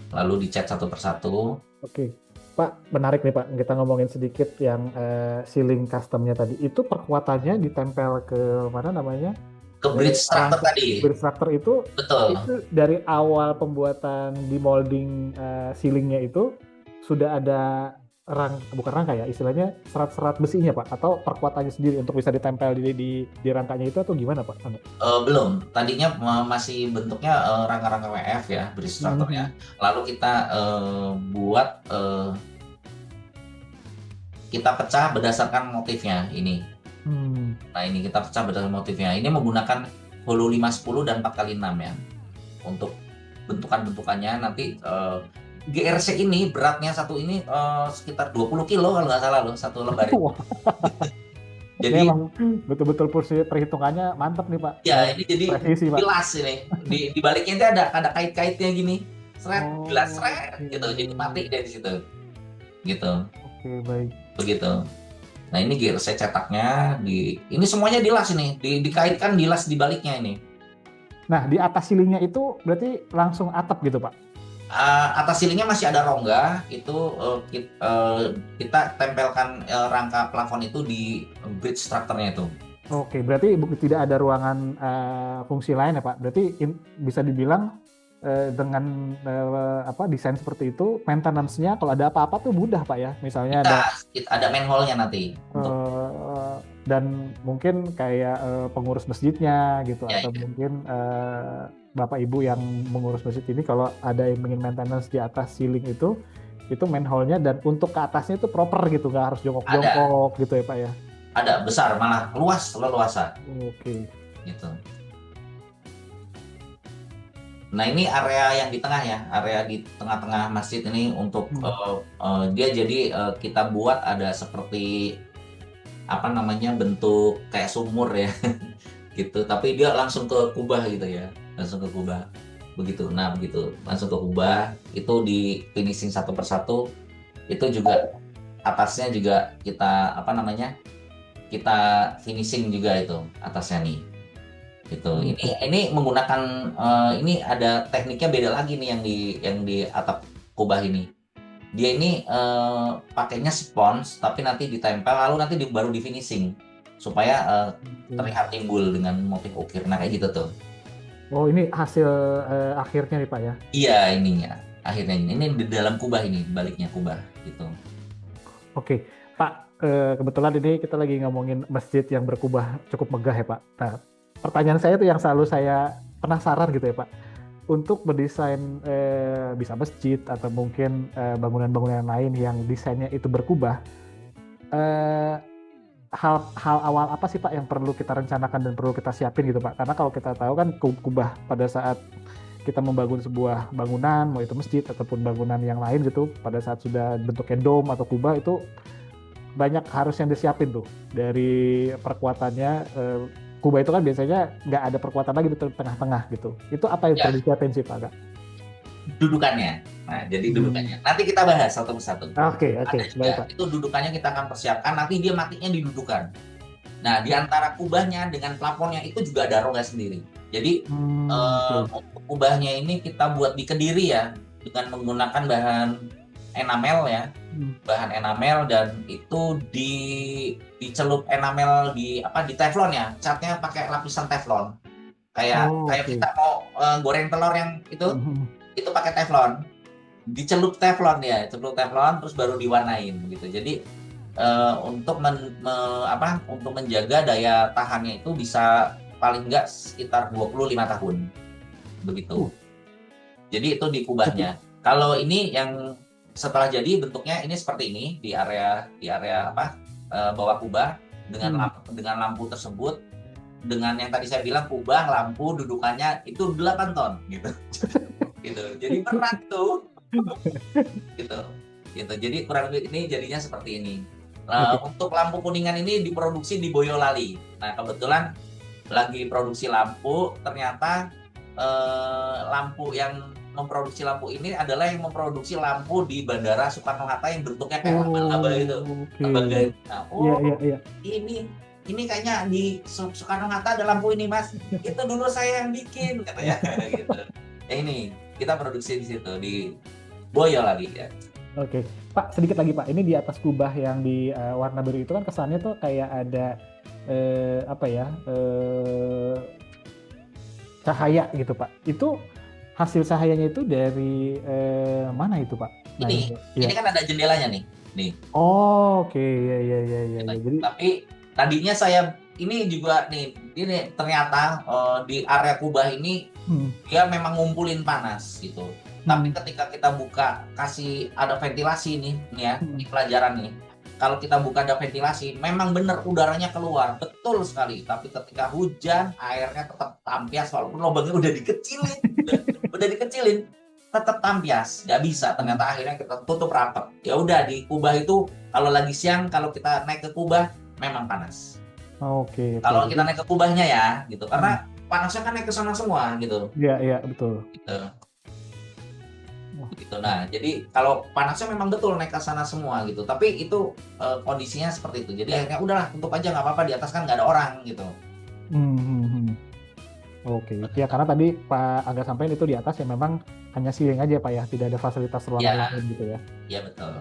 Lalu dicat satu persatu. Oke, Pak, menarik nih Pak. Kita ngomongin sedikit yang ceiling customnya tadi. Itu perkuatannya ditempel ke mana namanya? Ke bridge structure Rangka tadi, bridge structure betul. itu dari awal pembuatan di molding ceilingnya itu sudah ada bukan rangka ya, istilahnya serat-serat besinya Pak, atau perkuatannya sendiri untuk bisa ditempel di rangkanya itu atau gimana Pak? Belum, tadinya masih bentuknya rangka-rangka WF ya, bridge structure-nya. Mhm. Lalu kita pecah berdasarkan motifnya ini. Hmm. Nah, ini kita pecah berdasarkan motifnya. Ini menggunakan holo 510 dan 4x6 ya. Untuk bentukan-bentukannya nanti GRC ini beratnya satu ini sekitar 20 kilo kalau nggak salah loh, satu lembar ini. Wah, ini Jadi emang betul-betul perhitungannya mantap nih Pak. ya, ini jadi Presisi Pak. bilas ini. Di baliknya itu ada kait-kaitnya gini. Seret, bilas Oh, seret gitu. Jadi mati oke. dari situ. Gitu. Oke, baik. Begitu. Nah, ini GRC cetaknya ini semuanya dilas ini. Dikaitkan dilas di baliknya ini. Nah, di atas ceilingnya itu berarti langsung atap gitu Pak? Atas silingnya masih ada rongga, itu kita tempelkan rangka plafon itu di bridge structure-nya itu. Oke, berarti tidak ada ruangan fungsi lain ya Pak. Berarti bisa dibilang dengan desain seperti itu, maintenance-nya kalau ada apa-apa tuh mudah Pak ya. Misalnya Kita ada manhole-nya nanti untuk dan mungkin kayak pengurus masjidnya gitu, ya, atau ya. mungkin Bapak Ibu yang mengurus masjid ini kalau ada yang ingin maintenance di atas ceiling itu manhole-nya, dan untuk ke atasnya itu proper gitu, nggak harus Ada, jongkok-jongkok gitu ya Pak ya. ada besar malah leluasa Oke. gitu. Nah, ini area yang di tengah ya, area di tengah-tengah masjid ini untuk dia jadi kita buat ada seperti apa namanya bentuk kayak sumur ya gitu, tapi dia langsung ke kubah gitu ya, langsung ke kubah begitu. Nah, begitu langsung ke kubah itu di finishing satu persatu, itu juga atasnya juga kita apa namanya kita finishing juga itu atasnya nih gitu. Ini menggunakan ini ada tekniknya beda lagi nih yang di atap kubah ini. Dia ini pakainya spons tapi nanti ditempel lalu nanti baru di finishing supaya terlihat timbul dengan motif ukir. Nah, kayak gitu tuh. Oh, ini hasil akhirnya nih Pak ya. Iya, ininya. Akhirnya ini di dalam kubah ini, baliknya kubah gitu. Oke, Pak, kebetulan ini kita lagi ngomongin masjid yang berkubah cukup megah ya Pak. Nah, pertanyaan saya itu yang selalu saya penasaran gitu ya Pak. Untuk mendesain bisa masjid atau mungkin bangunan-bangunan lain yang desainnya itu berkubah, eh, hal awal apa sih Pak yang perlu kita rencanakan dan perlu kita siapin gitu Pak? Karena kalau kita tahu kan kubah pada saat kita membangun sebuah bangunan, mau itu masjid ataupun bangunan yang lain gitu, pada saat sudah bentuknya dom atau kubah itu banyak harus yang disiapin tuh dari perkuatannya. Kubah itu kan biasanya nggak ada perkuatan lagi di tengah-tengah gitu. Itu apa yang Ya, perlu disiapin sih Pak? dudukannya. Nah, jadi dudukannya. Nanti kita bahas satu persatu. Oke, Ada baik juga. Pak. Itu dudukannya kita akan persiapkan. Nanti dia matinya di dudukan. Nah, di antara kubahnya dengan plafonnya itu juga ada rongga sendiri. Jadi Oke. untuk kubahnya ini kita buat di Kediri ya dengan menggunakan bahan enamel ya, bahan enamel, dan itu dicelup enamel di teflon ya, catnya pakai lapisan teflon. Kayak Oh, kayak oke. kita mau goreng telur yang Mhm. itu pakai teflon. Dicelup teflon ya, celup teflon terus baru diwarnain gitu. Jadi untuk untuk menjaga daya tahannya itu bisa paling enggak sekitar 25 tahun begitu. Uh, Jadi itu di cukup. kubahnya. Kalau ini yang setelah jadi bentuknya ini seperti ini di area bawah kubah Hmm. dengan lampu tersebut, dengan yang tadi saya bilang kubah, lampu, dudukannya itu 8 ton gitu. Gitu. Jadi berat tuh gitu. Gitu. Jadi kurang lebih ini jadinya seperti ini. Oke. Untuk lampu kuningan ini diproduksi di Boyolali. Nah, kebetulan lagi produksi lampu, ternyata lampu yang memproduksi lampu ini adalah yang memproduksi lampu di Bandara Soekarno-Hatta yang bentuknya kayak laba-laba itu. Oh, oke. Lembaga. Nah, Iya, oh, iya, iya. ini kayaknya di Soekarno-Hatta ada lampu ini, Mas. Itu dulu saya yang bikin katanya gitu. Ini kita produksi di situ di Boyolali ya. Oke. Pak, sedikit lagi Pak. Ini di atas kubah yang di warna biru itu kan kesannya tuh kayak ada apa ya? Cahaya gitu Pak. Itu hasil cahayanya itu dari mana itu Pak? Nah, Ini iya. kan ada jendelanya nih. Nih. Oh, oke. Iya, iya, iya, iya, iya. Jadi Tapi tadinya saya ini juga nih, ini ternyata di area kubah ini dia memang ngumpulin panas gitu. Tapi hmm, ketika kita buka, kasih ada ventilasi nih ya, hmm. di pelajaran nih. Kalau kita buka ada ventilasi, memang benar udaranya keluar, betul sekali. Tapi ketika hujan, airnya tetap tampias walaupun lubangnya udah dikecilin, tetap tampias, nggak bisa. Ternyata akhirnya kita tutup rapat. Ya udah di kubah itu kalau lagi siang, kalau kita naik ke kubah memang panas. Oke, oke. Kalau Jadi, kita naik ke kubahnya ya, gitu. hmm, Karena panasnya kan naik ke sana semua, gitu. iya, iya, betul. Gitu. Wah, Gitu. Nah, jadi kalau panasnya memang betul naik ke sana semua, gitu. Tapi itu kondisinya seperti itu. Jadi akhirnya udahlah, tutup aja nggak apa-apa. Di atas kan nggak ada orang, gitu. hmm, hmm, hmm. Oke, ya karena tadi Pak Angga sampaikan itu di atas ya memang hanya ceiling aja Pak ya, tidak ada fasilitas ruangan Ya, lain gitu ya. ya betul.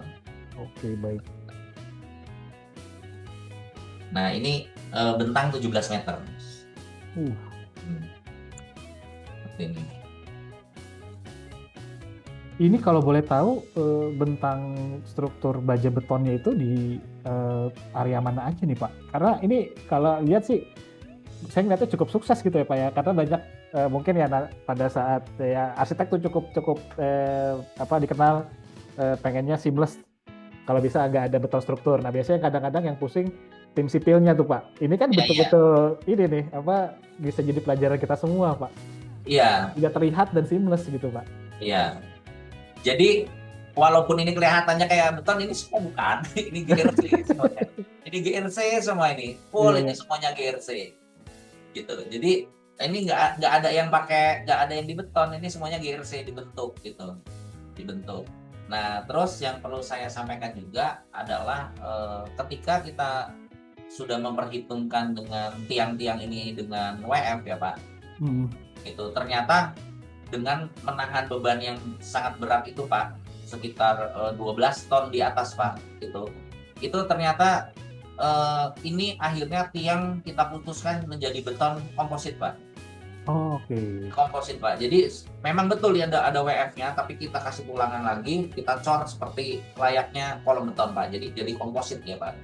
Oke, baik. Nah, ini bentang 17 meter. Uh, Hmm, seperti ini. Ini kalau boleh tahu bentang struktur baja betonnya itu di area mana aja nih Pak? Karena ini kalau lihat sih saya ngeliatnya cukup sukses gitu ya Pak ya, karena banyak mungkin ya pada saat ya arsitek tuh cukup cukup apa dikenal pengennya seamless, kalau bisa nggak ada beton struktur. Nah biasanya kadang-kadang yang pusing tim sipilnya tuh Pak. Ini kan Iya, iya, betul-betul ini nih apa bisa jadi pelajaran kita semua Pak. iya, Tidak terlihat dan seamless gitu Pak. iya. Jadi walaupun ini kelihatannya kayak beton, ini semua bukan. Ini GRC semuanya. Ini GRC semua ini. Full Iya, ini iya. semuanya GRC. Gitu. Jadi ini nggak ada yang pakai, nggak ada yang di beton. Ini semuanya GRC dibentuk gitu, dibentuk. Nah, terus yang perlu saya sampaikan juga adalah ketika kita sudah memperhitungkan dengan tiang-tiang ini dengan WF ya Pak, Hmm. itu ternyata dengan menahan beban yang sangat berat itu Pak, sekitar 12 ton di atas Pak, itu ternyata ini akhirnya tiang kita putuskan menjadi beton komposit Pak. Oh, oke. Komposit Pak. Jadi memang betul ya ada WF-nya, tapi kita kasih tulangan lagi, kita cor seperti layaknya kolom beton Pak. Jadi komposit ya Pak.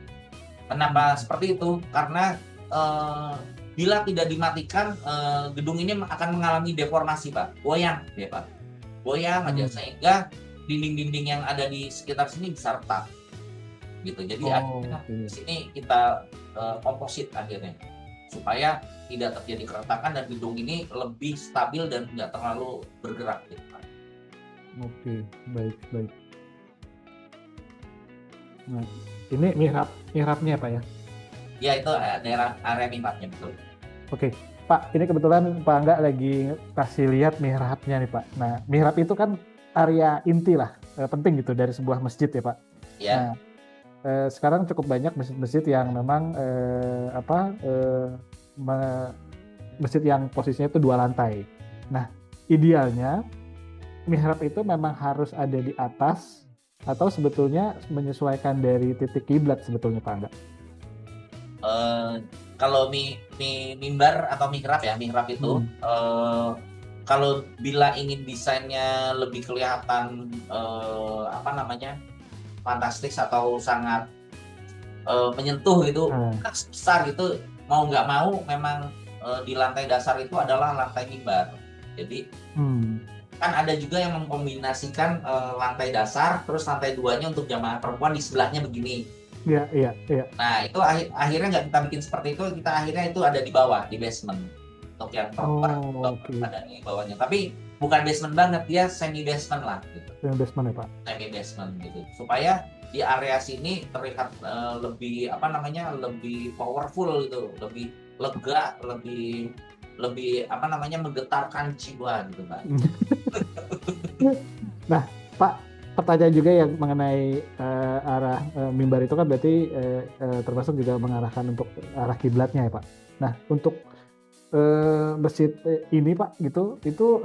Kenapa seperti itu? Karena bila tidak dimatikan, gedung ini akan mengalami deformasi Pak, goyang ya Pak, goyang aja sehingga dinding-dinding yang ada di sekitar sini bisa retak gitu. Jadi akhirnya Oke. di sini kita komposit akhirnya supaya tidak terjadi keretakan dan gedung ini lebih stabil dan nggak terlalu bergerak gitu Pak. Oke, baik, baik. Nah, ini mihrabnya Pak ya. Ya itu daerah area mihrabnya betul. Oke, Pak, ini kebetulan Pak Angga lagi kasih lihat mihrabnya nih Pak. Nah, mihrab itu kan area inti lah, penting gitu dari sebuah masjid ya Pak. Ya. Nah, sekarang cukup banyak masjid-masjid yang memang masjid yang posisinya itu 2 lantai. Nah, idealnya mihrab itu memang harus ada di atas atau sebetulnya menyesuaikan dari titik kiblat sebetulnya Pak Angga? Kalau mimbar atau mihrab ya, mihrab itu kalau bila ingin desainnya lebih kelihatan apa namanya fantastis atau sangat menyentuh gitu, besar gitu, mau nggak mau memang di lantai dasar itu adalah lantai mimbar. Jadi kan ada juga yang mengkombinasikan lantai dasar terus lantai 2-nya untuk jamaah perempuan di sebelahnya begini. Iya, iya, iya. Nah itu akhirnya nggak kita bikin seperti itu, kita akhirnya itu ada di bawah, di basement untuk yang perempuan ada di bawahnya. Tapi bukan basement banget, dia semi basement lah gitu. Semi basement ya Pak? Semi basement gitu, supaya di area sini terlihat lebih apa namanya lebih powerful gitu, lebih lega, lebih apa namanya menggetarkan jiwa gitu Pak. Nah Pak, pertanyaan juga yang mengenai arah mimbar itu kan berarti termasuk juga mengarahkan untuk arah kiblatnya ya Pak. Nah untuk masjid ini Pak gitu, itu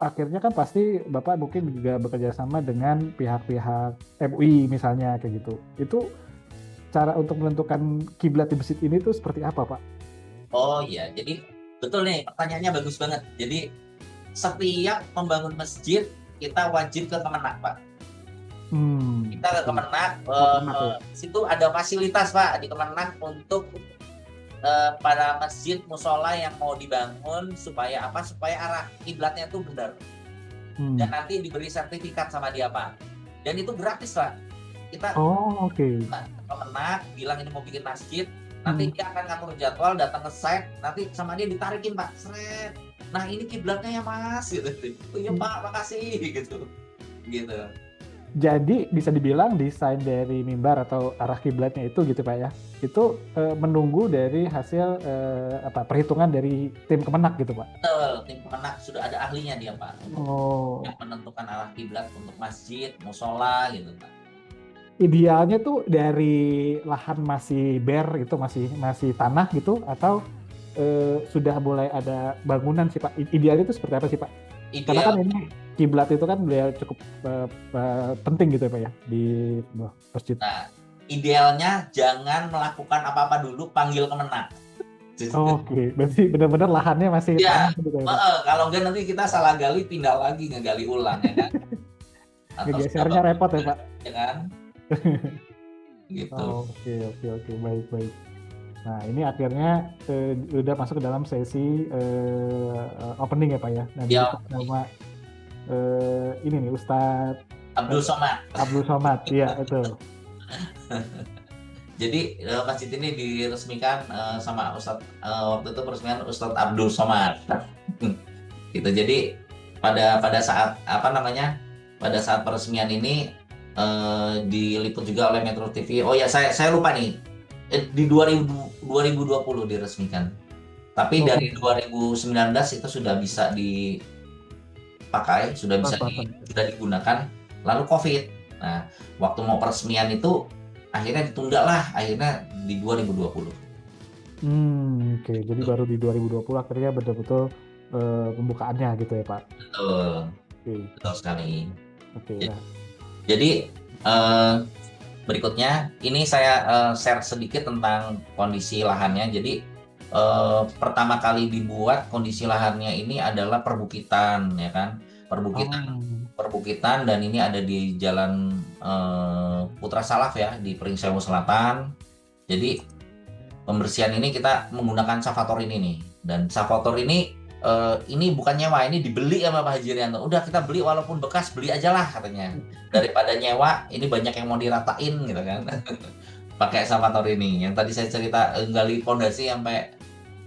akhirnya kan pasti Bapak mungkin juga bekerja sama dengan pihak-pihak MUI misalnya kayak gitu. Itu cara untuk menentukan kiblat di masjid ini tuh seperti apa Pak? Oh iya, jadi betul nih pertanyaannya bagus banget. Jadi setiap membangun masjid kita wajib ke Kemenak Pak. Kita ke Kemenak, situ ada fasilitas Pak di Kemenak untuk pada masjid musola yang mau dibangun supaya apa? Supaya arah kiblatnya itu benar. Dan nanti diberi sertifikat sama dia Pak. Dan itu gratis Pak. Kita ke Kemenak bilang ini mau bikin masjid, nanti dia akan ngatur jadwal, datang ke site, nanti sama dia ditarikin Pak, seret. Nah ini kiblatnya ya Mas, gitu. Oh iya Pak, makasih, gitu. Jadi bisa dibilang desain dari mimbar atau arah kiblatnya itu gitu Pak ya, itu menunggu dari hasil perhitungan dari tim Kemenak gitu Pak? Betul, tim Kemenak sudah ada ahlinya dia Pak, yang menentukan arah kiblat untuk masjid, musola gitu Pak. Idealnya tuh dari lahan masih bare gitu, masih tanah gitu, atau sudah mulai ada bangunan sih Pak? Idealnya itu seperti apa sih Pak? Karena kan ini kiblat itu kan cukup penting gitu ya Pak ya di masjid. Nah, idealnya jangan melakukan apa-apa dulu, panggil Kemenak. Oke, berarti benar-benar lahannya masih tanah gitu ya Pak? Kalau enggak nanti kita salah gali, pindah lagi ngegali ulang ya kan. atau Ngegesernya repot ya, Pak. ya kan gitu. Oh, oke, baik, baik. Nah, ini akhirnya udah masuk ke dalam sesi opening ya, Pak ya. Nah, Ya, dibuka sama ini nih Ustadz Abdul Somad. Abdul Somad, iya itu. Jadi masjid ini diresmikan sama Ustadz waktu itu peresmian Ustadz Abdul Somad. Gitu. Jadi pada saat apa namanya? Pada saat peresmian ini diliput juga oleh Metro TV. Oh ya, saya lupa nih. Di 2020 diresmikan. Tapi dari 2019 itu sudah bisa dipakai, sudah digunakan. Lalu COVID. Nah, waktu mau peresmian itu akhirnya ditunda lah, akhirnya di 2020. Oke. Jadi baru di 2020 akhirnya betul-betul pembukaannya gitu ya, Pak. Betul, Oke. betul sekali. Oke. Jadi berikutnya ini saya share sedikit tentang kondisi lahannya. Jadi pertama kali dibuat kondisi lahannya ini adalah perbukitan, ya kan? Perbukitan dan ini ada di Jalan Putra Salaf ya, di Pringsewu Selatan. Jadi pembersihan ini kita menggunakan Savator ini nih. Dan Savator ini bukan nyewa, ini dibeli sama Pak Haji Rianto. Udah kita beli walaupun bekas, beli aja lah katanya. Daripada nyewa, ini banyak yang mau diratain gitu kan. Pakai Savator ini. Yang tadi saya cerita gali pondasi sampai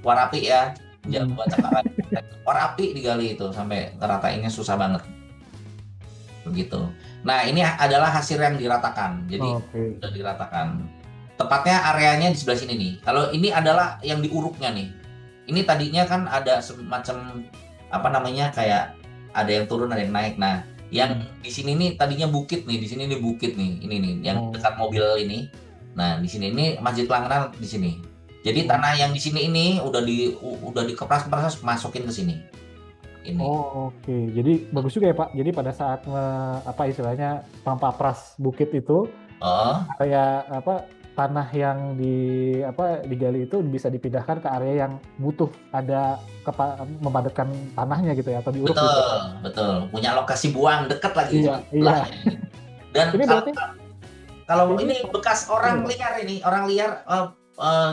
warapi ya. Jangan buat cakaran. Warapi digali itu sampai ngeratainnya susah banget. Begitu. Nah, ini adalah hasil yang diratakan. Jadi sudah diratakan. Tepatnya areanya di sebelah sini nih. Kalau ini adalah yang diuruknya nih. Ini tadinya kan ada semacam apa namanya, kayak ada yang turun ada yang naik. Nah, yang di sini nih tadinya bukit nih, di sini nih bukit nih. Ini nih yang dekat mobil ini. Nah, di sini ini Masjid Langgenan di sini. Jadi tanah yang di sini ini udah dikepras-kepras masukin ke sini. Ini. Oke. Jadi bagus juga ya, Pak. Jadi pada saat apa istilahnya pampapras bukit itu kayak apa tanah yang digali itu bisa dipindahkan ke area yang butuh ada memadatkan tanahnya gitu ya, atau diuruk betul, gitu. Betul. Punya lokasi buang dekat lagi. Iya. Dan ini kalau ini bekas orang liar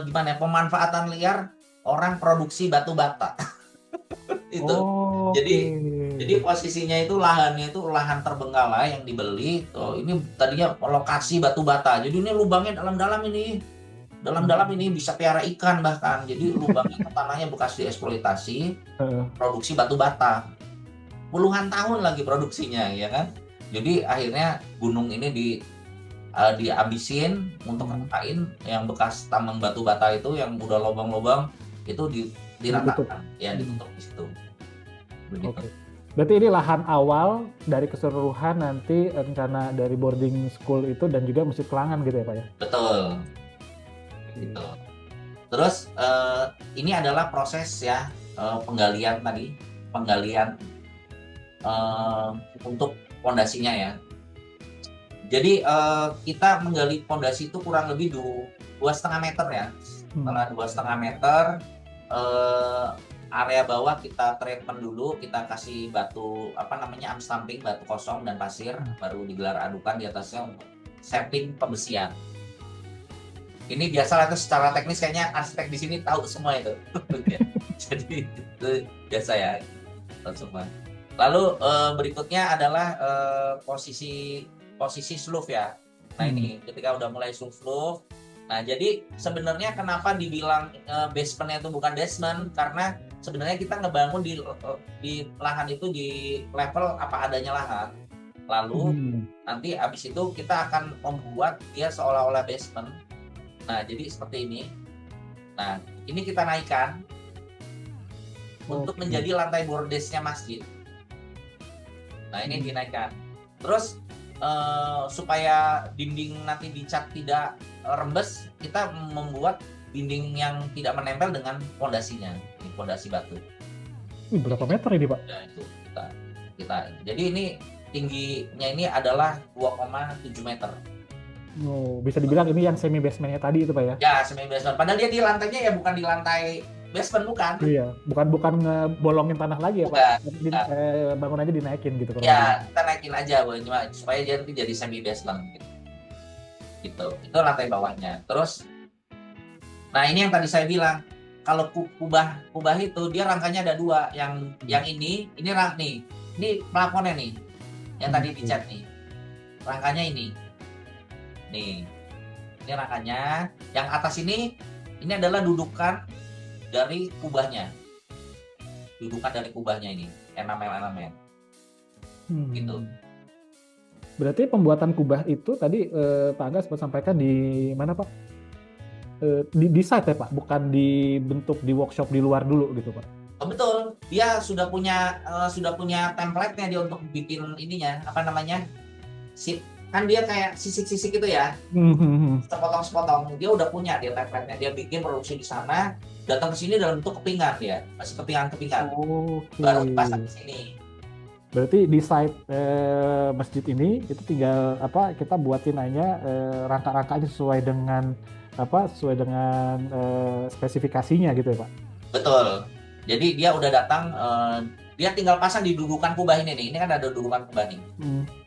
gimana ya, pemanfaatan liar orang produksi batu bata. Itu. Jadi posisinya itu lahannya itu lahan terbengkalai yang dibeli. Ini tadinya lokasi batu bata. Jadi ini lubangnya dalam-dalam ini. Dalam-dalam ini bisa piara ikan bahkan. Jadi lubangnya tanahnya bekas dieksploitasi, produksi batu bata. Puluhan tahun lagi produksinya, ya kan? Jadi akhirnya gunung ini dihabisin untuk ngapain yang bekas tambang batu bata itu yang udah lubang-lubang itu diratakan, ya ditutup di situ. Begitu. Oke. Berarti ini lahan awal dari keseluruhan nanti rencana dari boarding school itu dan juga Masjid Kelangan gitu ya, Pak ya? Betul. Gitu. Terus ini adalah proses ya penggalian untuk pondasinya ya. Jadi kita menggali pondasi itu kurang lebih 2,5 meter ya. Setelah 2,5 meter area bawah kita treatment dulu, kita kasih batu unstamping, batu kosong dan pasir, baru digelar adukan di atasnya untuk shaping pembesian. Ini biasalah, itu secara teknis kayaknya arsitek di sini tahu semua itu. Jadi itu biasa ya, tahu semua. Lalu berikutnya adalah posisi slope ya. Nah ini ketika udah mulai slope. Nah jadi sebenarnya kenapa dibilang basementnya itu bukan basement, karena sebenarnya kita ngebangun di lahan itu di level apa adanya lahan. Lalu nanti abis itu kita akan membuat dia seolah-olah basement. Nah jadi seperti ini. Nah ini kita naikkan untuk menjadi lantai bordesnya masjid. Nah ini dinaikkan. Terus supaya dinding nanti dicat tidak rembes, kita membuat dinding yang tidak menempel dengan pondasinya, di pondasi batu. Berapa meter ini, Pak? Ya, itu kita. Jadi ini tingginya ini adalah 2,7 meter. Oh, bisa dibilang ini yang semi basementnya tadi itu, Pak ya? Ya, semi basement. Padahal dia di lantainya ya bukan di lantai basement, bukan. Iya, bukan ngebolongin tanah lagi ya, Pak. Bangunannya dinaikin gitu. Ya, kita cekin aja cuma supaya dia nanti jadi semi basement gitu. Itu lantai bawahnya. Terus nah ini yang tadi saya bilang, kalau kubah itu dia rangkanya ada dua, yang ini ini plafonnya nih, yang tadi dicat nih, rangkanya ini rangkanya. Yang atas ini adalah dudukan dari kubahnya ini, enamel gitu. Berarti pembuatan kubah itu tadi Pak Angga sempat sampaikan di mana Pak? Di site ya Pak, bukan dibentuk di workshop di luar dulu gitu Pak? Oh, betul, dia sudah punya template-nya dia untuk bikin ininya, apa namanya, kan dia kayak sisik-sisik gitu ya, sepotong-sepotong, dia udah punya dia template-nya, dia bikin produksi di sana, datang ke sini dalam bentuk kepingan, dia masih kepingan, baru dipasang di sini. Berarti di site masjid ini itu tinggal kita buatin aja rangka-rangkanya sesuai dengan spesifikasinya gitu ya Pak? Betul. Jadi dia udah datang, dia tinggal pasang di dudukan kubah ini nih. Ini kan ada dudukan kubah nih.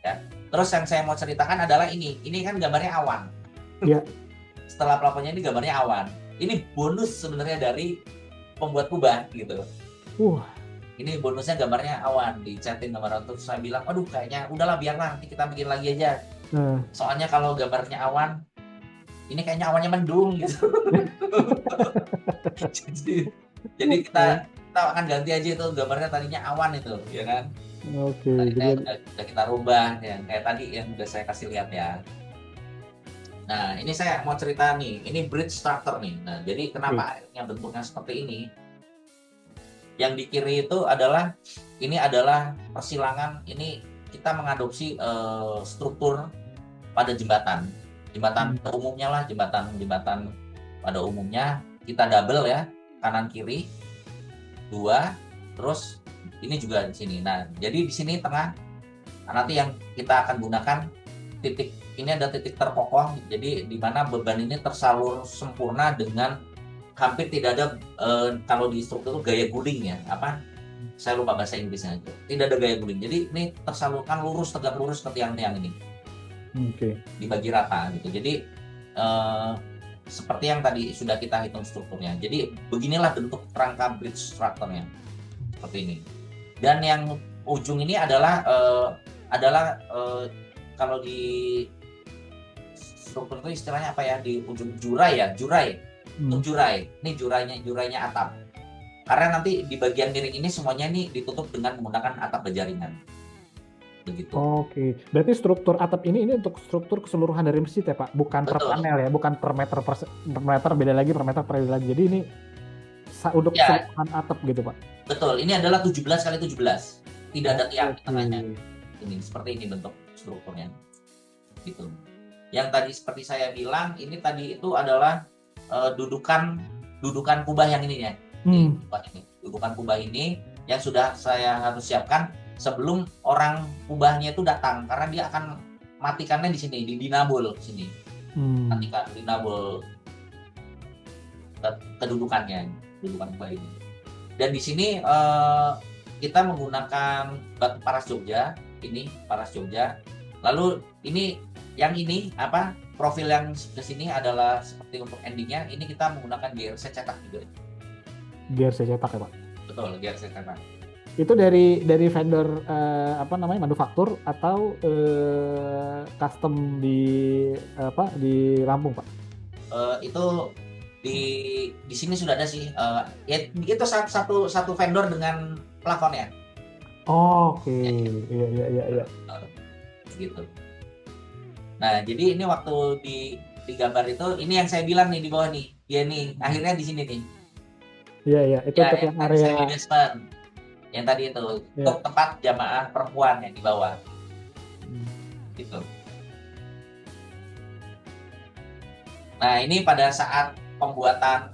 Ya. Terus yang saya mau ceritakan adalah ini kan gambarnya awan. Iya. Setelah plafonnya ini gambarnya awan. Ini bonus sebenarnya dari pembuat kubah gitu. Ini bonusnya gambarnya awan, dicatin gambar. Terus saya bilang, aduh kayaknya udahlah biarlah, nanti kita bikin lagi aja. Soalnya kalau gambarnya awan, ini kayaknya awannya mendung gitu. jadi kita akan ganti aja itu gambarnya, tadinya awan itu, ya kan? Jadi udah kita rubah yang kayak tadi yang udah saya kasih lihat ya. Nah, ini saya mau cerita nih, ini bridge structure nih. Nah, jadi kenapa akhirnya bentuknya seperti ini? Yang di kiri itu adalah persilangan. Ini kita mengadopsi struktur pada jembatan umumnya lah, jembatan pada umumnya kita double ya, kanan kiri 2, terus ini juga di sini. Nah, jadi di sini tengah nanti yang kita akan gunakan titik ini, ada titik terkokoh, jadi di mana beban ini tersalur sempurna dengan hampir tidak ada kalau di struktur itu gaya guling ya, saya lupa bahasa Inggrisnya itu, tidak ada gaya guling. Jadi ini tersalurkan lurus, tegak lurus ke tiang-tiang ini. Dibagi rata gitu. Jadi seperti yang tadi sudah kita hitung strukturnya. Jadi beginilah bentuk rangka bridge structure-nya seperti ini. Dan yang ujung ini adalah kalau di struktur itu istilahnya apa ya, di ujung jurai. Untuk jurai. Ini jurainya atap. Karena nanti di bagian miring ini semuanya ini ditutup dengan menggunakan atap berjaringan. Begitu. Oke, berarti struktur atap ini untuk struktur keseluruhan dari masjid ya Pak, bukan per panel ya, bukan per meter beda lagi, per meter beda lagi. Jadi ini untuk keseluruhan atap gitu Pak. Betul, ini adalah 17 kali 17, tidak ada tiang di tengahnya. Ini seperti ini bentuk strukturnya, gitu. Yang tadi seperti saya bilang, ini tadi itu adalah dudukan kubah yang ini ya. Dudukan kubah ini yang sudah saya harus siapkan sebelum orang kubahnya itu datang, karena dia akan matikannya di sini, di dinabul sini. Matikan dinabul kedudukan kubah ini. Dan di sini kita menggunakan batu paras Jogja, ini paras Jogja. Lalu profil yang ke sini adalah seperti untuk endingnya, ini kita menggunakan GRC cetak juga. GRC cetak ya Pak? Betul, GRC cetak. Itu dari vendor manufaktur atau custom di Lampung Pak? Itu di sini sudah ada sih. Itu satu vendor dengan plafonnya. Oke. Iya. Gitu. Nah, jadi ini waktu di gambar itu, ini yang saya bilang nih di bawah nih, dia nih akhirnya di sini nih. Iya, itu untuk yang area basement. Yang tadi itu untuk tempat jamaah perempuan yang di bawah. Gitu. Nah, ini pada saat pembuatan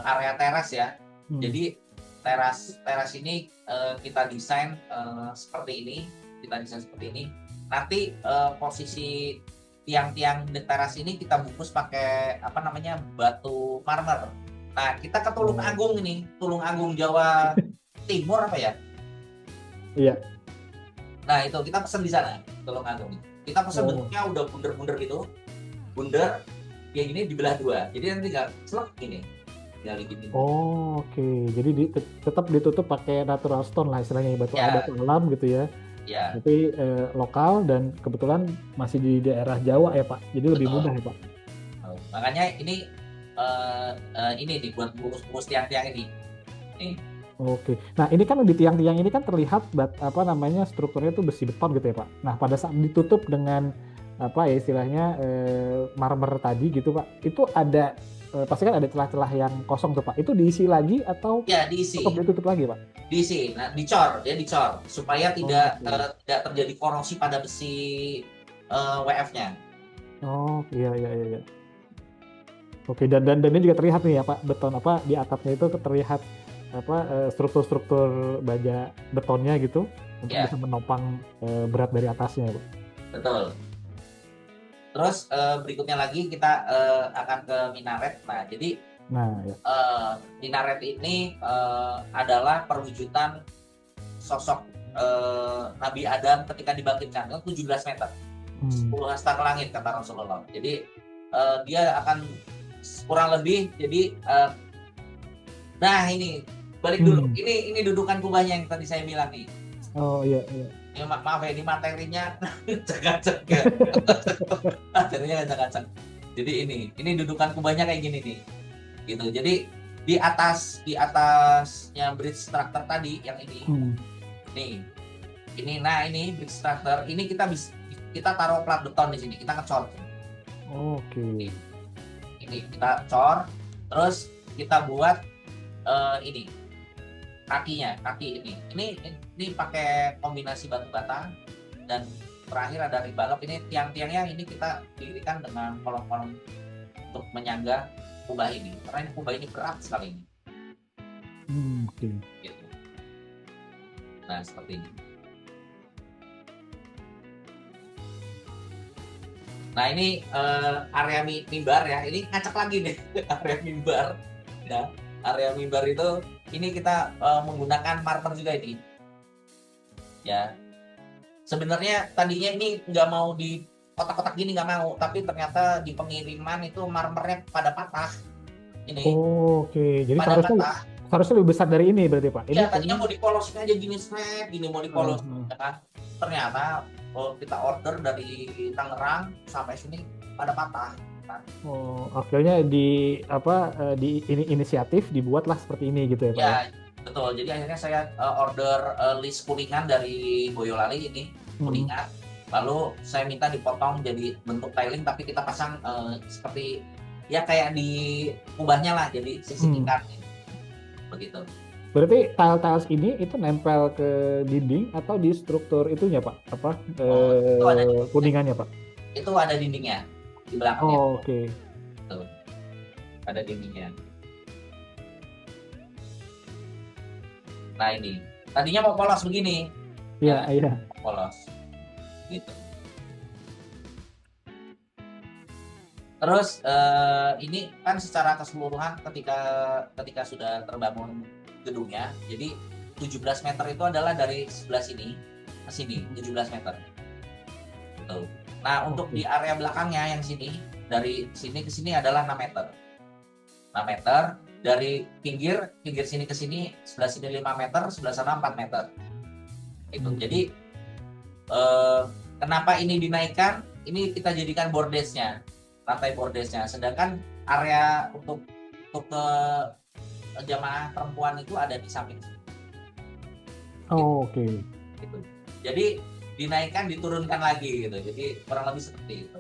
area teras ya. Jadi teras ini kita desain seperti ini. Nanti posisi tiang-tiang di teras ini kita bungkus pakai batu marmer. Nah, kita ke Tulung Agung ini, Tulung Agung Jawa Timur apa ya? Iya. Nah itu kita pesen di sana Tulung Agung. Kita pesen Oh, bentuknya udah bunder-bunder gitu, bunder kayak gini dibelah dua. Jadi nanti tinggal selek gini, tinggal digini. oh, oke. Jadi tetap ditutup pakai natural stone lah istilahnya batu Ya, batu alam gitu ya. ya Tapi lokal dan kebetulan masih di daerah Jawa ya Pak. Jadi lebih betul. mudah ya Pak. Makanya ini nih buat bungkus tiang-tiang ini. Nih, Oke. Nah, ini kan di tiang-tiang ini kan terlihat apa namanya strukturnya itu besi beton gitu ya, Pak. Nah, pada saat ditutup dengan apa ya istilahnya marmer tadi gitu, Pak. Itu ada pasti kan ada celah-celah yang kosong tuh, Pak. Itu diisi lagi atau ya tetap diisi, ditutup lagi, Pak? diisi. Nah, dicor, ya dicor supaya tidak Oke. tidak terjadi korosi pada besi WF-nya. Oh, iya iya iya. Iya. Oke, dan ini juga terlihat nih ya, Pak, beton apa di atapnya itu terlihat apa struktur-struktur baja betonnya gitu untuk Ya, bisa menopang berat dari atasnya, Pak. betul. Terus berikutnya lagi kita akan ke minaret. Nah, jadi Nah, ya. minaret ini adalah perwujudan sosok Nabi Adam ketika dibangkitkan kan 17 meter, Hmm. 10 hasta ke langit kata Rasulullah. Jadi dia akan kurang lebih jadi nah ini balik dulu. Hmm. Ini dudukan kubahnya yang tadi saya bilang nih. Oh iya iya. Ya, maaf ya ini materinya cek-cek ya. Materinya cek-cek. Jadi ini dudukan kubahnya kayak gini nih. Gitu. Jadi di atasnya bridge structure tadi yang ini. Hmm. Nih. Ini bridge structure. Ini kita taruh plat beton di sini. Kita ngecor. Oke. Ini kita cor, terus kita buat ini kaki ini pakai kombinasi batu bata dan terakhir ada ribalok. Ini tiang-tiangnya ini kita dirikan dengan kolom-kolom untuk menyangga kubah ini karena ini kubah ini berat sekali ini Oke. gitu. Nah seperti ini. Nah ini area mimbar ya, ini ngacak lagi nih area mimbar ya. Area mimbar itu ini kita menggunakan marmer juga ini ya. Sebenarnya tadinya ini nggak mau di kotak-kotak gini, nggak mau, tapi ternyata di pengiriman itu marmernya pada patah ini, Oke. Jadi pada seharusnya patah seharusnya lebih besar dari ini berarti Pak. Ini ya. Tadinya kayaknya mau dipolosin aja gini snap gini, mau uh, dipolos uh. ya kan. Ternyata kita order dari Tangerang sampai sini pada patah kan. Oh, akhirnya di apa di ini inisiatif dibuatlah seperti ini gitu ya Pak ya. Ya betul, jadi akhirnya saya order list kuningan dari Boyolali ini Hmm. kuningan, lalu saya minta dipotong jadi bentuk tiling tapi kita pasang seperti ya kayak di kubahnya lah, jadi sisi tingkat begitu. Berarti tiles ini itu nempel ke dinding atau di struktur itunya Pak? Apa Itu ada kuningannya Pak? itu ada dindingnya di belakangnya. Oh, oke. Tuh, ada dindingnya. Nah ini tadinya mau polos begini Iya, ya kan? iya. Polos gitu. Terus ini kan secara keseluruhan ketika sudah terbangun gedungnya, jadi 17 meter itu adalah dari sebelah sini ke sini 17 meter. Gitu. Nah, untuk Oke. di area belakangnya yang sini, dari sini ke sini adalah 6 meter. 6 meter dari pinggir sini ke sini, sebelah sini 5 meter, sebelah sana 4 meter. Itu. Jadi kenapa ini dinaikkan? Ini kita jadikan bordesnya, lantai bordesnya. Sedangkan area untuk ke jamaah perempuan itu ada di samping. Oh, oke. Gitu. Jadi dinaikkan diturunkan lagi gitu. Jadi kurang lebih seperti itu.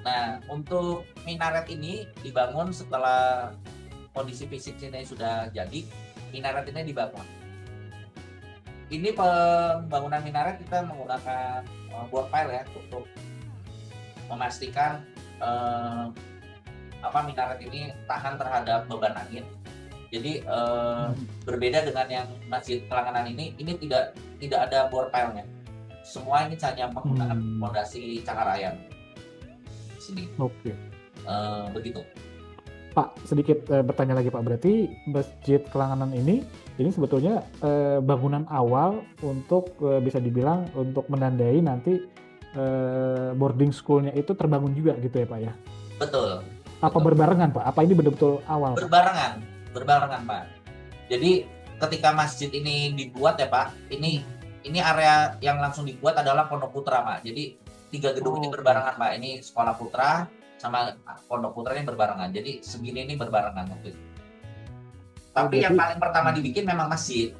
Nah, untuk minaret ini dibangun setelah kondisi fisik sini sudah jadi. Minaret ini dibangun. Ini pembangunan minaret kita menggunakan board pile ya untuk memastikan minaret ini tahan terhadap beban angin. Jadi berbeda dengan yang Masjid Kelangenan ini tidak ada board pile-nya. Semua ini hanya menggunakan fondasi cakar ayam. Sini. Oke. Begitu. Pak, sedikit bertanya lagi Pak, berarti Masjid Kelangenan ini sebetulnya bangunan awal untuk bisa dibilang untuk menandai nanti boarding school-nya itu terbangun juga gitu ya Pak ya? Betul, Apa betul. berbarengan Pak? Apa ini betul-betul awal Pak? Berbarengan, berbarengan Pak. Jadi ketika masjid ini dibuat ya Pak, ini area yang langsung dibuat adalah Pondok Putra Pak. Jadi tiga gedung ini Oh, oke. berbarengan Pak. Ini Sekolah Putra sama Pondok Putra ini berbarengan. Jadi segini ini berbarengan waktu itu. Oh, Tapi yang berarti paling pertama dibikin memang masjid.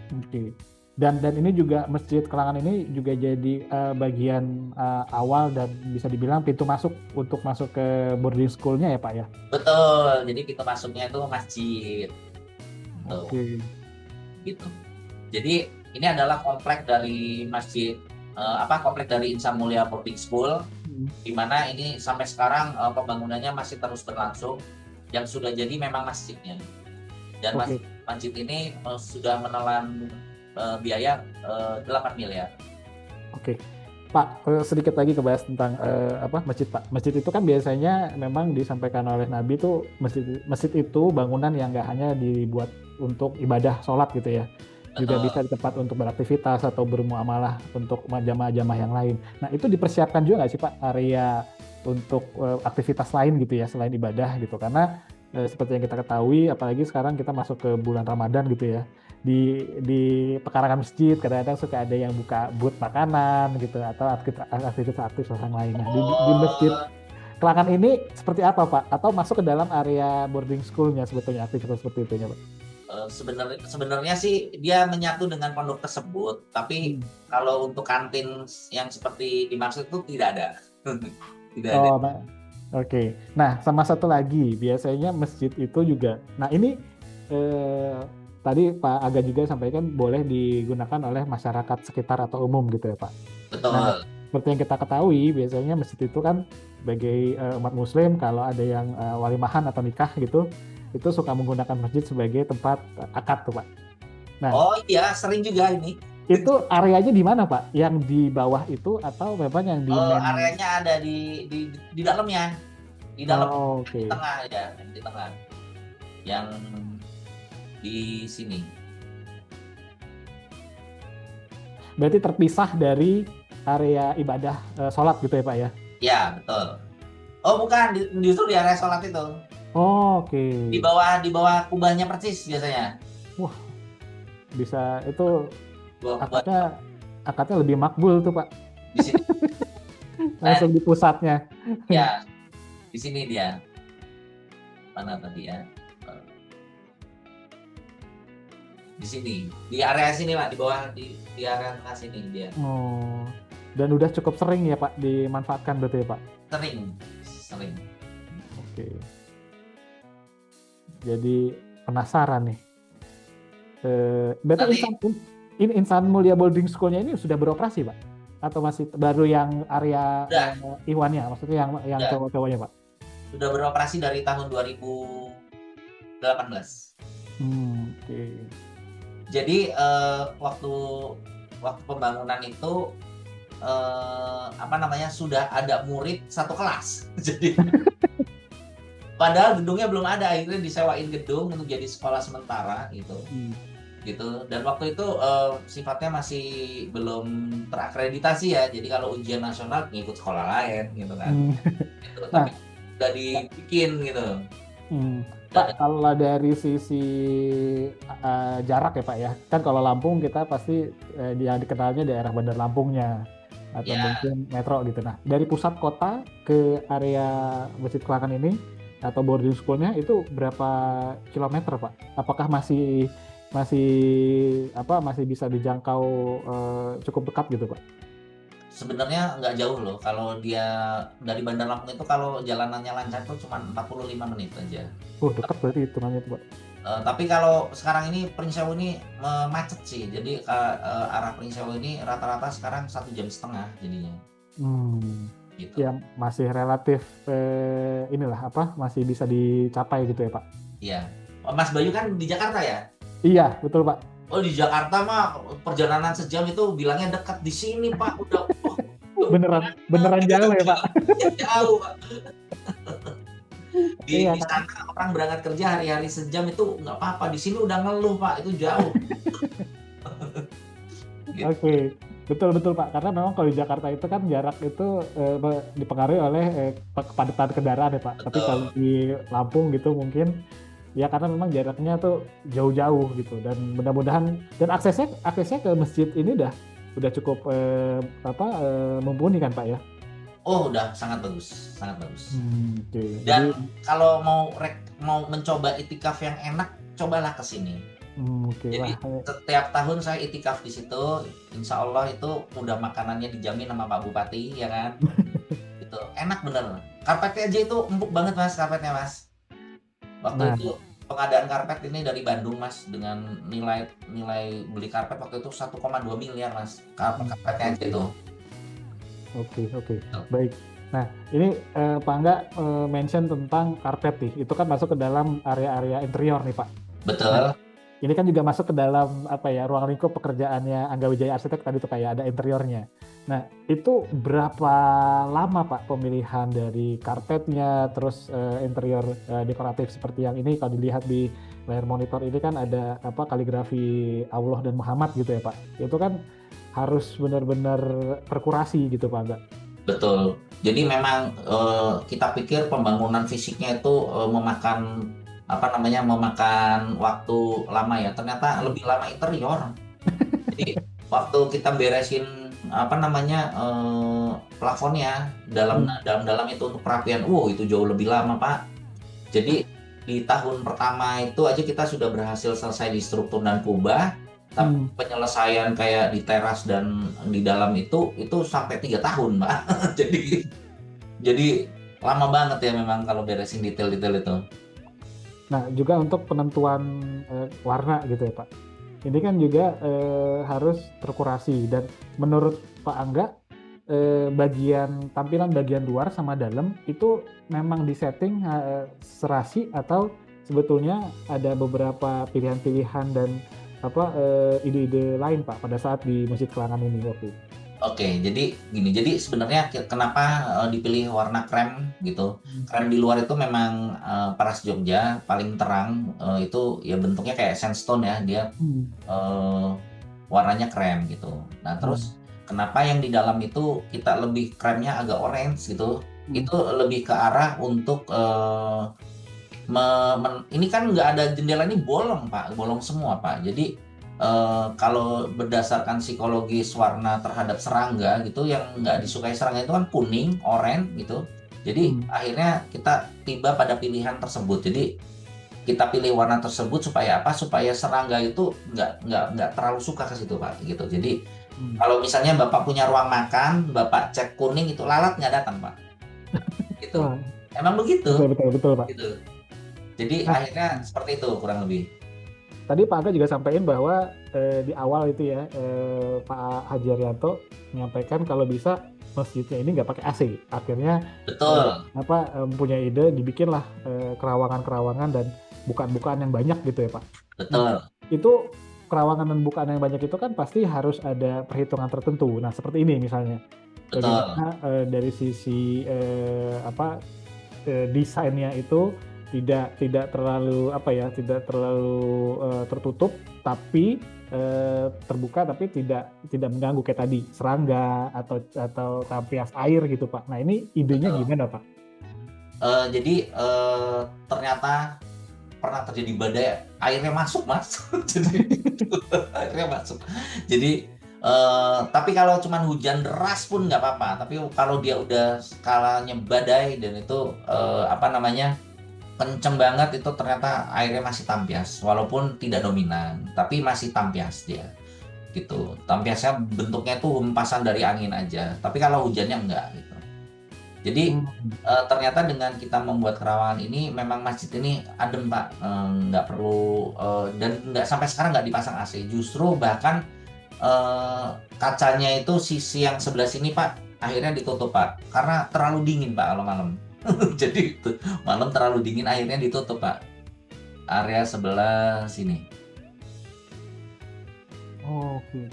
oke. Dan ini juga Masjid Kelangan ini juga jadi bagian awal dan bisa dibilang pintu masuk untuk masuk ke boarding school-nya ya Pak ya? Betul. Jadi pintu masuknya itu masjid. Tuh, Oke. gitu. Jadi ini adalah komplek dari masjid komplek dari Insan Mulia Boarding School, Hmm. di mana ini sampai sekarang pembangunannya masih terus berlangsung. Yang sudah jadi memang masjidnya. Dan Oke. masjid ini sudah menelan biaya 8 miliar. Oke, Pak, sedikit lagi kebahas tentang masjid, Pak. Masjid itu kan biasanya memang disampaikan oleh Nabi tuh masjid itu bangunan yang nggak hanya dibuat untuk ibadah sholat gitu ya, juga Betul. bisa di tempat untuk beraktivitas atau bermuamalah untuk jamaah-jamaah yang lain. Nah, itu dipersiapkan juga nggak sih, Pak, area untuk aktivitas lain gitu ya selain ibadah gitu? Karena seperti yang kita ketahui, apalagi sekarang kita masuk ke bulan Ramadan gitu ya, di pekarangan masjid kadang-kadang suka ada yang buka booth makanan gitu atau aktivitas yang lain. Nah, di masjid Oh, Kelangan ini seperti apa Pak? Atau masuk ke dalam area boarding school-nya sebetulnya aktivitas seperti itu ya Pak? sebenarnya sih dia menyatu dengan pondok tersebut, tapi Hmm. kalau untuk kantin yang seperti dimaksud itu tidak ada. Tidak ada. Oh, oke. Nah, sama satu lagi, biasanya masjid itu juga. Nah, ini eh, tadi Pak Aga juga sampaikan boleh digunakan oleh masyarakat sekitar atau umum gitu ya Pak. Nah, Betul. seperti yang kita ketahui, biasanya masjid itu kan sebagai umat Muslim, kalau ada yang walimahan atau nikah gitu, itu suka menggunakan masjid sebagai tempat akad tuh Pak. Nah, Oh iya, sering juga ini. itu areanya di mana Pak? Yang di bawah itu atau memang yang di main? Areanya ada di dalamnya, di dalam, Oh, di oke. tengah ya, di tengah. Yang di sini. Berarti terpisah dari area ibadah sholat gitu ya Pak ya? Ya, betul. Oh, bukan, justru di area sholat itu. Oh, oke. Di bawah kubahnya persis biasanya. Wah, bisa itu Bawah kubah akadnya lebih makbul tuh Pak. di sini. Nah, Langsung di pusatnya. ya, di sini dia. Mana tadi ya? Di sini, di area sini Pak, di bawah di area tengah sini dia. Oh, dan udah cukup sering ya Pak dimanfaatkan berarti ya Pak? Sering, sering. Oke. Jadi penasaran nih. Berarti Nanti Insan Mulia Boarding School-nya ini sudah beroperasi Pak? Atau masih baru yang area udah, Iwannya, maksudnya yang udah, cowok-cowoknya Pak? sudah beroperasi dari tahun 2018. Oke. Jadi waktu pembangunan itu sudah ada murid satu kelas. Jadi padahal gedungnya belum ada, akhirnya disewain gedung untuk jadi sekolah sementara gitu. Gitu. Dan waktu itu sifatnya masih belum terakreditasi ya. Jadi kalau ujian nasional ngikut sekolah lain gitu kan. Gitu. Nah, Tapi udah dibikin gitu. Pak, kalau dari sisi jarak ya Pak ya, kan kalau Lampung kita pasti yang dikenalnya daerah Bandar Lampungnya atau Ya, mungkin metro gitu. Nah, dari pusat kota ke area Masjid Kelangan ini atau boarding school-nya itu berapa kilometer Pak? Apakah masih masih masih bisa dijangkau cukup dekat gitu Pak? sebenarnya nggak jauh loh. Kalau dia dari Bandar Lampung itu kalau jalanannya lancar tuh cuma 45 menit aja. Oh, dekat berarti hitungannya tuh Pak. Tapi kalau sekarang ini Pringsewu ini macet sih. Jadi arah Pringsewu ini rata-rata sekarang 1,5 jam jadinya. Gitu. Ya masih relatif masih bisa dicapai gitu ya Pak. Iya. Oh, Mas Bayu kan di Jakarta ya? Iya, betul Pak. Oh, di Jakarta mah perjalanan sejam itu bilangnya dekat. Di sini Pak udah Beneran jauh ya Pak. jauh Pak. Iya Di kan? sana orang berangkat kerja hari-hari sejam itu nggak apa-apa. Di sini udah ngeluh Pak, itu jauh. Gitu. Oke, betul betul Pak. Karena memang kalau di Jakarta itu kan jarak itu dipengaruhi oleh kepadatan kendaraan ya Pak. Tapi kalau Betul. di Lampung gitu mungkin ya karena memang jaraknya tuh jauh-jauh gitu. Dan mudah-mudahan dan aksesnya ke masjid ini udah cukup mumpuni kan Pak ya. Oh, udah sangat bagus, sangat bagus. Oke. Jadi Dan kalau mau mencoba itikaf yang enak, cobalah ke sini. oke Jadi wah. setiap tahun saya itikaf di situ, insya Allah itu udah makanannya dijamin sama Pak Bupati, ya kan? Itu enak bener. Karpetnya aja itu empuk banget Mas, karpetnya Mas. Waktu Nah, itu pengadaan karpet ini dari Bandung Mas, dengan nilai nilai beli karpet waktu itu 1,2 miliar Mas. Karpetnya aja itu. oke, oke, Tuh. baik. Nah, ini Pak Angga mention tentang karpet nih. Itu kan masuk ke dalam area-area interior nih, Pak. Nah, Betul. ini kan juga masuk ke dalam apa ya ruang lingkup pekerjaannya Angga Wijaya Arsitek tadi tuh kayak ada interiornya. Nah, itu berapa lama Pak pemilihan dari karpetnya, terus interior dekoratif seperti yang ini kalau dilihat di layar monitor ini kan ada apa kaligrafi Allah dan Muhammad gitu ya Pak. Itu kan harus benar-benar terkurasi gitu Pak Angga. Betul. Jadi memang kita pikir pembangunan fisiknya itu memakan apa namanya memakan waktu lama ya. Ternyata lebih lama interior. Jadi waktu kita beresin apa namanya plafonnya dalam Hmm. dalam dalam itu untuk perapian, wow itu jauh lebih lama Pak. Jadi di tahun pertama itu aja kita sudah berhasil selesai di struktur dan kubah, tapi Hmm. penyelesaian kayak di teras dan di dalam itu sampai 3 tahun, Mbak. Jadi lama banget ya memang kalau beresin detail-detail itu. Nah, juga untuk penentuan warna gitu ya Pak. Ini kan juga harus terkurasi dan menurut Pak Angga tampilan bagian luar sama dalam itu memang disetting serasi atau sebetulnya ada beberapa pilihan-pilihan dan apa ide-ide lain Pak pada saat di Masjid Kelangan ini waktu itu. Oke, jadi gini. Jadi sebenarnya kenapa dipilih warna krem gitu? Hmm. Krem di luar itu memang Paras Jogja paling terang itu ya bentuknya kayak sandstone ya. Dia Hmm. eh, warnanya krem gitu. Nah, Hmm. terus kenapa yang di dalam itu kita lebih kremnya agak orange gitu? Hmm. Itu lebih ke arah untuk ini kan nggak ada jendela, ini bolong Pak, bolong semua Pak. Jadi kalau berdasarkan psikologis warna terhadap serangga gitu, yang nggak disukai serangga itu kan kuning, oranye gitu. Jadi Hmm. akhirnya kita tiba pada pilihan tersebut. Jadi kita pilih warna tersebut supaya apa? Supaya serangga itu nggak terlalu suka ke situ Pak gitu. Jadi Hmm. kalau misalnya Bapak punya ruang makan, Bapak cek kuning itu lalat nggak datang Pak. Gitu. Wah, Emang betul begitu betul betul Pak. gitu. Jadi Nah, akhirnya seperti itu kurang lebih. tadi Pak Aga juga sampaikan bahwa di awal itu ya Pak Haji Arianto menyampaikan kalau bisa masjidnya ini nggak pakai AC. Akhirnya Betul, punya ide dibikinlah kerawangan-kerawangan dan bukaan-bukaan yang banyak gitu ya Pak. Nah, betul, itu kerawangan dan bukaan yang banyak itu kan pasti harus ada perhitungan tertentu. Nah, seperti ini misalnya. betul, Bagaimana dari sisi desainnya itu tidak terlalu tidak terlalu tertutup tapi terbuka tapi tidak mengganggu kayak tadi serangga atau tampias air gitu Pak. Nah ini idenya betul. gimana Pak? Jadi ternyata pernah terjadi badai, airnya masuk mas. Jadi airnya masuk. Jadi tapi kalau cuman hujan deras pun nggak apa-apa. Tapi kalau dia udah skalanya badai dan itu apa namanya kenceng banget, itu ternyata airnya masih tampias, walaupun tidak dominan, tapi masih tampias dia. Gitu. Tampiasnya bentuknya tuh hempasan dari angin aja. Tapi kalau hujannya enggak gitu. Jadi Hmm. ternyata dengan kita membuat kerawangan ini memang masjid ini adem Pak. Nggak perlu dan nggak sampai sekarang nggak dipasang AC. Justru bahkan kacanya itu sisi yang sebelah sini Pak akhirnya ditutup Pak karena terlalu dingin Pak kalau malam. Jadi itu malam terlalu dingin akhirnya ditutup Pak area sebelah sini. Oke.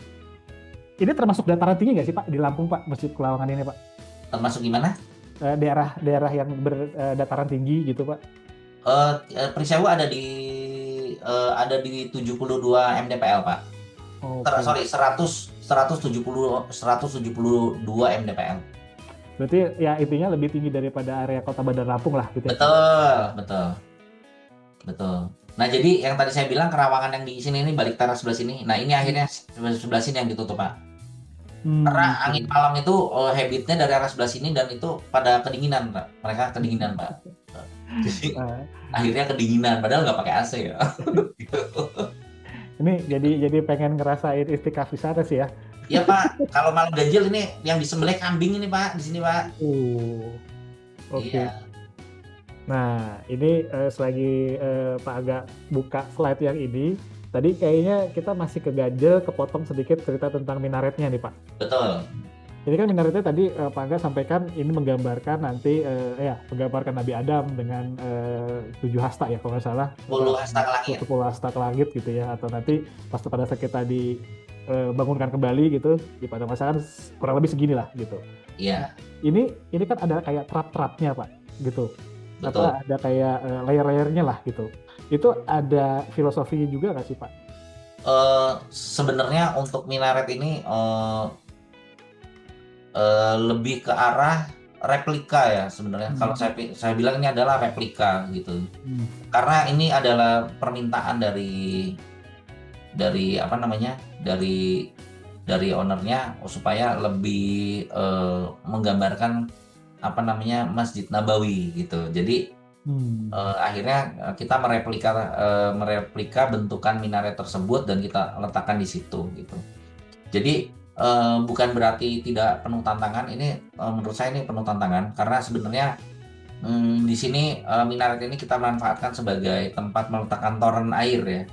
Ini termasuk dataran tinggi nggak sih Pak di Lampung Pak Masjid Kelawangan ini Pak? Termasuk gimana? daerah yang berdataran tinggi gitu Pak? Perisewu ada di 72 mdpl Pak. Oke. Sorry, 172 mdpl. Berarti ya intinya lebih tinggi daripada area Kota Bandar Lampung lah gitu ya Pak? Betul, betul, betul. Nah, jadi yang tadi saya bilang kerawangan yang di sini ini balik teras sebelah sini. Nah, ini akhirnya sebelah sini yang ditutup, Pak. Karena Oke. angin malam itu habitnya dari arah sebelah sini dan itu pada kedinginan, Pak. Mereka kedinginan, Pak. Jadi Nah, akhirnya kedinginan, padahal nggak pakai AC ya. ini jadi pengen ngerasain istikaf di sana sih ya. Iya, Pak. Kalau malam ganjil ini yang disembelih kambing ini, Pak, di sini, Pak. Oke. Iya, Nah, ini selagi Pak Aga buka slide yang ini, tadi kayaknya kita masih keganjel, kepotong sedikit cerita tentang minaretnya nih Pak. betul. Jadi kan minaretnya tadi Pak Aga sampaikan ini menggambarkan nanti menggambarkan Nabi Adam dengan 7 hasta ya kalau nggak salah. 10 hasta ke langit. 10 hasta ke langit gitu ya, atau nanti pada saat kita dibangunkan kembali gitu di pada masa kan kurang lebih segini lah gitu. Iya, Ini kan ada kayak trap-trapnya Pak gitu. betul. Ada kayak layer-layernya lah gitu. Itu ada filosofinya juga nggak sih Pak? Sebenarnya untuk minaret ini lebih ke arah replika ya sebenarnya. Kalau saya bilang ini adalah replika gitu. Karena ini adalah permintaan dari apa namanya? Dari ownernya supaya lebih menggambarkan apa namanya Masjid Nabawi gitu. Jadi akhirnya kita mereplika bentukan minaret tersebut dan kita letakkan di situ gitu. Jadi bukan berarti tidak penuh tantangan. Ini menurut saya ini penuh tantangan karena sebenarnya di sini minaret ini kita manfaatkan sebagai tempat meletakkan toren air ya.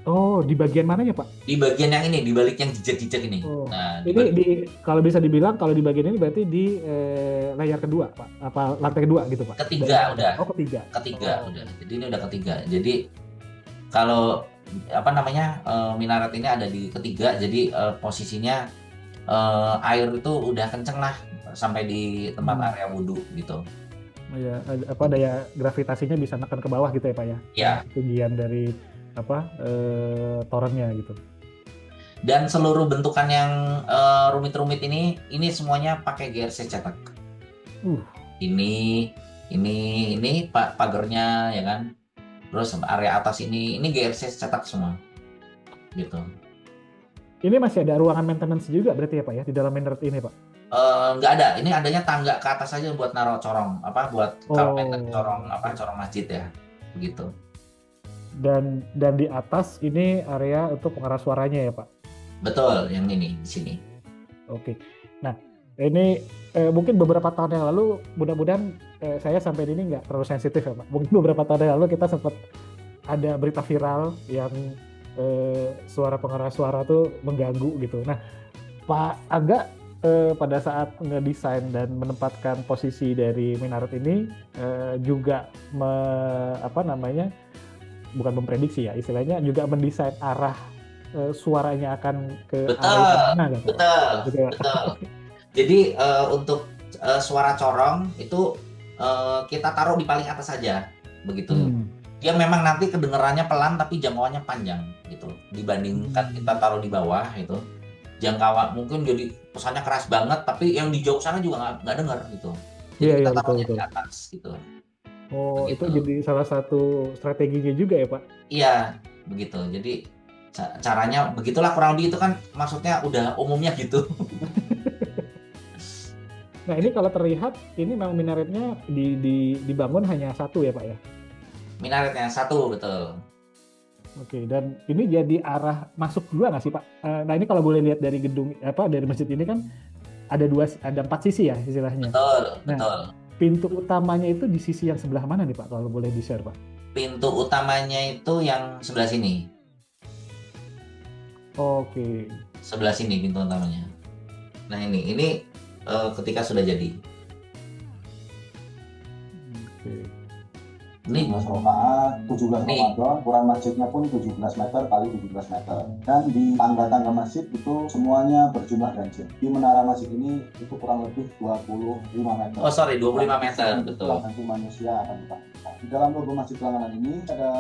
Oh, di bagian mananya Pak? Di bagian yang ini, di balik yang jejak-jejak ini. Oh, Nah, ini kalau bisa dibilang kalau di bagian ini berarti di layar kedua Pak? Apa lantai kedua gitu Pak? ketiga udah. Oh, ketiga. Ketiga Oh. udah. Jadi ini udah ketiga. Jadi kalau apa namanya minaret ini ada di ketiga, jadi posisinya air itu udah kenceng lah sampai di tempat area wudhu gitu. Ya, daya gravitasinya bisa neken ke bawah gitu ya Pak ya? Ya. Ketinggian dari torennya gitu. Dan seluruh bentukan yang rumit-rumit ini semuanya pakai GRC cetak. Ini pagarnya ya kan. Terus area atas ini GRC cetak semua. Gitu. Ini masih ada ruangan maintenance juga berarti ya Pak ya di dalam minaret ini Pak? Nggak ada. Ini adanya tangga ke atas aja buat naruh corong buat kalau maintenance corong masjid ya. Begitu. Dan di atas ini area untuk pengeras suaranya ya Pak? Betul, yang ini di sini. Oke. Nah, ini mungkin beberapa tahun yang lalu, mudah-mudahan saya sampai ini nggak terlalu sensitif ya Pak. Mungkin beberapa tahun yang lalu kita sempat ada berita viral yang suara pengeras suara tuh mengganggu gitu. Nah, Pak Aga pada saat ngedesain dan menempatkan posisi dari minaret ini juga bukan memprediksi ya, istilahnya juga mendesain arah suaranya akan ke arah mana gitu. Betul. Jadi untuk suara corong itu kita taruh di paling atas saja, begitu. Dia memang nanti kedengarannya pelan tapi jangkauannya panjang gitu. Dibandingkan kita taruh di bawah itu, jangkauan mungkin jadi pesannya keras banget tapi yang di jauh sana juga nggak dengar gitu. Jadi kita taruhnya di atas gitu. Oh, begitu. Itu jadi salah satu strateginya juga ya Pak? Iya, begitu. Jadi caranya begitulah kurang lebih, itu kan maksudnya udah umumnya gitu. Nah, ini kalau terlihat ini memang minaretnya dibangun hanya satu ya Pak ya? Minaretnya satu, betul. Oke, dan ini jadi arah masuk juga nggak sih Pak? Nah, ini kalau boleh lihat dari gedung dari masjid ini kan ada 4 sisi ya istilahnya. Betul, nah, betul. Pintu utamanya itu di sisi yang sebelah mana nih Pak, kalau boleh di-share Pak? Pintu utamanya itu yang sebelah sini. Oke. Sebelah sini pintu utamanya. Nah ini ketika sudah jadi. Oke. Ini 17 rakaat, 17 Nih. Ramadan, ukuran masjidnya pun 17 meter kali 17 meter. Dan di tangga-tangga masjid itu semuanya berjumlah ganjil. Di menara masjid ini itu kurang lebih 25 meter. Oh sorry, 25 meter, betul. Nanti manusia akan ditampilkan. Di dalam logo Masjid Langganan ini ada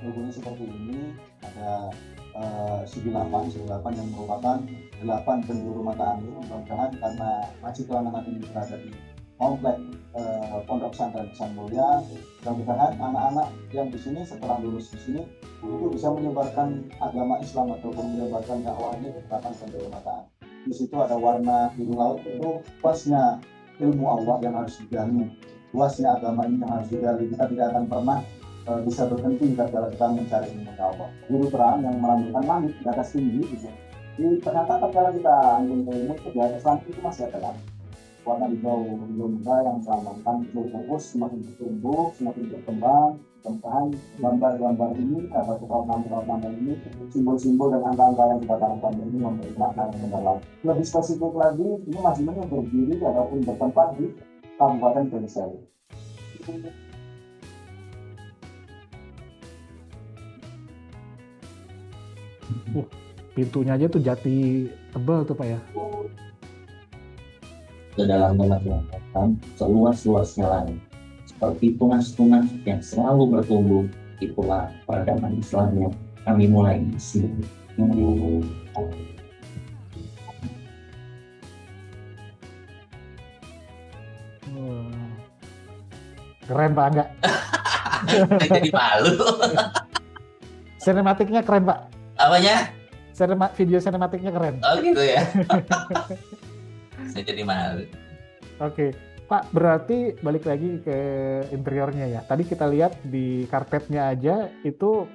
logonya seperti ini, ada segi 8 yang merupakan 8 penjuru mata angin. Mudah-mudahan karena Masjid Langganan ini berada di komplek Pondok Pesantren Ihsan Mulia, mudah-mudahan anak-anak yang di sini setelah lulus di sini itu bisa menyebarkan agama Islam ataupun menyebarkan dakwah ini ke 8 penjuru mata angin. Di situ ada warna biru laut, itu pasnya ilmu Allah yang harus digali, luasnya agama ini yang harus digali. Kita tidak akan pernah bisa berhenti kalau kita mencari ilmu Allah. Biru terang yang melambangkan langit di atas tinggi, gitu. Ternyata kalau kita ilmu itu di atas langit itu masih ada langit. Warna hijau muda yang melambangkan fokus semakin bertumbuh, semakin berkembang. Mudah-mudahan gambar-gambar ini atau nama ini, simbol-simbol dan angka-angka yang kita tanamkan ini memberi makna yang mendalam. Lebih spesifik lagi, ini masjidnya berdiri ataupun bertempat di Kabupaten Gersel. Pintunya aja tuh jati tebal tuh Pak ya. Dalam melakukan seluas-luasnya langit. Seperti tunas-tunas yang selalu bertumbuh, itulah peradaban Islam yang kami mulai di sini. Keren Pak Angga. Saya jadi malu. Sinematiknya keren Pak. Apanya? Video sinematiknya keren. Oh gitu ya. Saya jadi malu. Oke, Pak, berarti balik lagi ke interiornya ya. Tadi kita lihat di karpetnya aja itu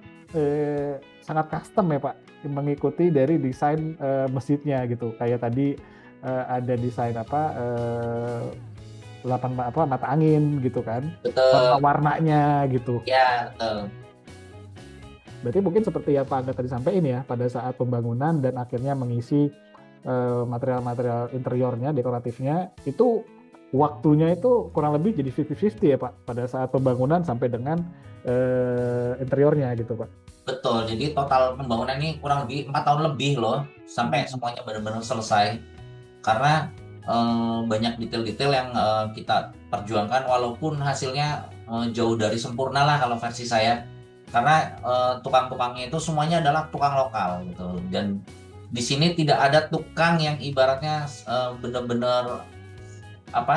sangat custom ya Pak, mengikuti dari desain masjidnya gitu. Kayak tadi ada desain mata angin gitu kan, Betul. warnanya gitu. Ya, betul. Berarti mungkin seperti yang Pak Angga tadi sampaikan ya, pada saat pembangunan dan akhirnya mengisi material-material interiornya, dekoratifnya, itu waktunya itu kurang lebih jadi 50-50 ya Pak, pada saat pembangunan sampai dengan interiornya gitu Pak. Betul, jadi total pembangunan ini kurang lebih 4 tahun lebih loh, sampai semuanya benar-benar selesai. Karena banyak detail-detail yang kita perjuangkan, walaupun hasilnya jauh dari sempurna lah kalau versi saya. Karena tukang-tukangnya itu semuanya adalah tukang lokal gitu, dan di sini tidak ada tukang yang ibaratnya benar-benar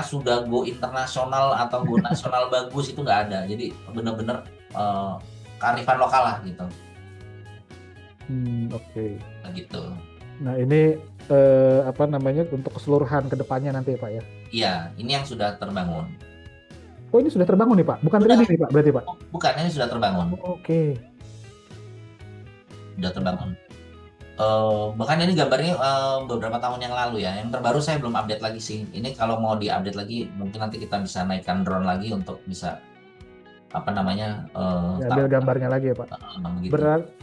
sudah go internasional atau go nasional bagus, itu nggak ada. Jadi benar-benar kearifan lokal lah gitu. Oke. Gitu. Nah ini untuk keseluruhan kedepannya nanti ya Pak ya? Iya, ini yang sudah terbangun. Oh ini sudah terbangun nih Pak? Bukan ini nih Pak berarti Pak? Bukan, ini sudah terbangun. Oke. Sudah terbangun. Bahkan ini gambarnya beberapa tahun yang lalu ya. Yang terbaru saya belum update lagi sih. Ini kalau mau diupdate lagi, mungkin nanti kita bisa naikkan drone lagi untuk bisa ambil gambarnya lagi ya Pak. Gitu.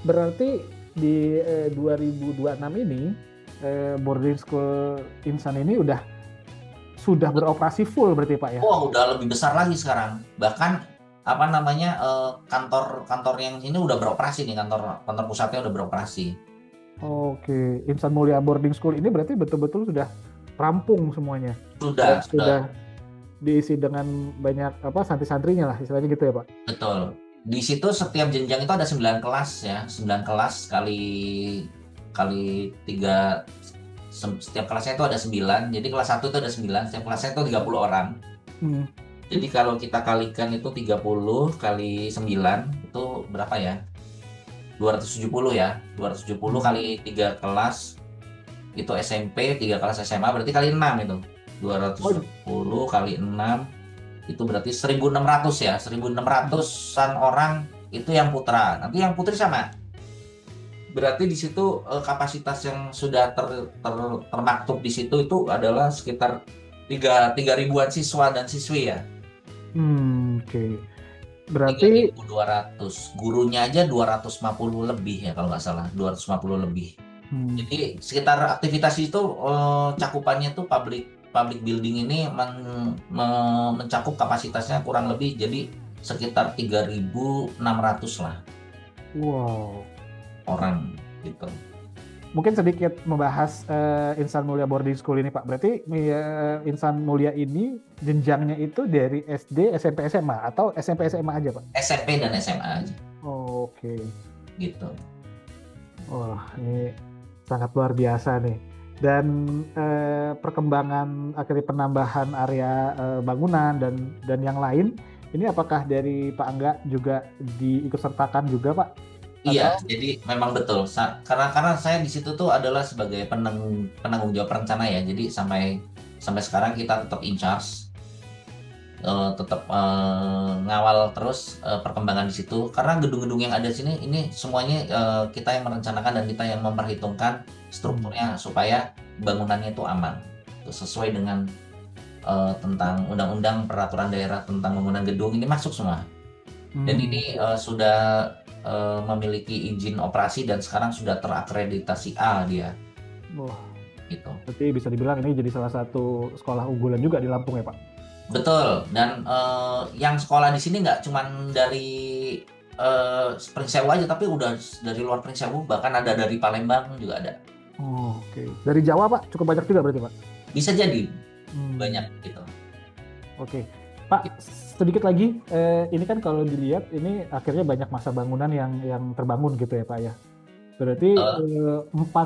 Berarti di 2026 ini boarding school Ihsan ini sudah beroperasi full berarti Pak ya? Oh, udah lebih besar lagi sekarang. Bahkan kantor yang ini udah beroperasi nih, kantor pusatnya udah beroperasi. Oke, Ihsan Mulia Boarding School ini berarti betul-betul sudah rampung semuanya. Sudah diisi dengan banyak santri-santrinya lah istilahnya gitu ya Pak. Betul. Di situ setiap jenjang itu ada 9 kelas ya, 9 kelas kali 3, setiap kelasnya itu ada 9. Jadi kelas 1 itu ada 9, setiap kelasnya itu 30 orang. Jadi kalau kita kalikan itu 30 kali 9 itu berapa ya? 270 ya. 270 kali 3 kelas itu SMP, 3 kelas SMA berarti kali 6 itu. 210 kali 6 itu berarti 1.600 ya. 1.600-an orang itu yang putra. Nanti yang putri sama. Berarti di situ kapasitas yang sudah termaktub di situ itu adalah sekitar 3.000-an siswa dan siswi ya. Oke. Berarti 3.200. Gurunya aja 250 lebih ya kalau nggak salah, 250 lebih. Jadi sekitar aktivitas itu cakupannya tuh public building ini mencakup kapasitasnya kurang lebih jadi sekitar 3.600 lah Wow. orang gitu. Mungkin sedikit membahas Insan Mulia Boarding School ini Pak. Berarti Insan Mulia ini jenjangnya itu dari SD, SMP, SMA atau SMP, SMA aja Pak? SMP dan SMA aja Oh, oke. gitu. Wah, ini sangat luar biasa nih. Dan perkembangan akhirnya penambahan area bangunan dan yang lain, ini apakah dari Pak Angga juga diikut sertakan juga Pak? Iya, jadi memang betul. Karena saya di situ tuh adalah sebagai penanggung jawab rencana ya. Jadi sampai sekarang kita tetap in charge, tetap ngawal terus perkembangan di situ. Karena gedung-gedung yang ada di sini ini semuanya kita yang merencanakan dan kita yang memperhitungkan strukturnya supaya bangunannya itu aman, sesuai dengan tentang undang-undang peraturan daerah tentang bangunan gedung ini masuk semua. Dan ini sudah memiliki izin operasi dan sekarang sudah terakreditasi A dia. Wah, Gitu. berarti bisa dibilang ini jadi salah satu sekolah unggulan juga di Lampung ya Pak? Betul. Dan yang sekolah di sini nggak cuman dari Pringsewu aja, tapi udah dari luar Pringsewu, bahkan ada dari Palembang juga ada. Oh, oke. Dari Jawa Pak cukup banyak juga berarti Pak? Bisa jadi banyak gitu. Oke. Pak, sedikit lagi, ini kan kalau dilihat ini akhirnya banyak masa bangunan yang terbangun gitu ya Pak ya. Berarti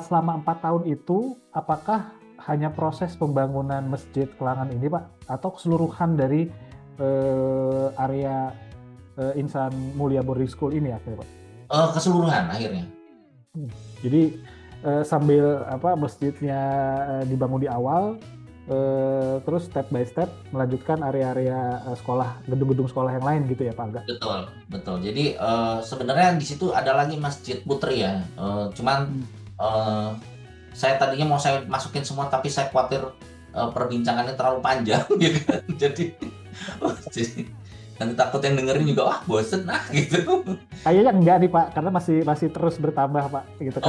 selama 4 tahun itu apakah hanya proses pembangunan Masjid Kelangan ini Pak, atau keseluruhan dari area Insan Mulia Boarding School ini akhirnya Pak? Keseluruhan akhirnya. Jadi sambil masjidnya dibangun di awal, terus step by step melanjutkan area-area sekolah, gedung-gedung sekolah yang lain gitu ya Pak Angga? Betul. Jadi sebenarnya di situ ada lagi Masjid Putri ya. Cuman saya tadinya mau saya masukin semua, tapi saya khawatir perbincangannya terlalu panjang gitu kan. Jadi nanti takut yang dengerin juga wah bosen gitu. Kayaknya enggak nih Pak, karena masih terus bertambah Pak gitu.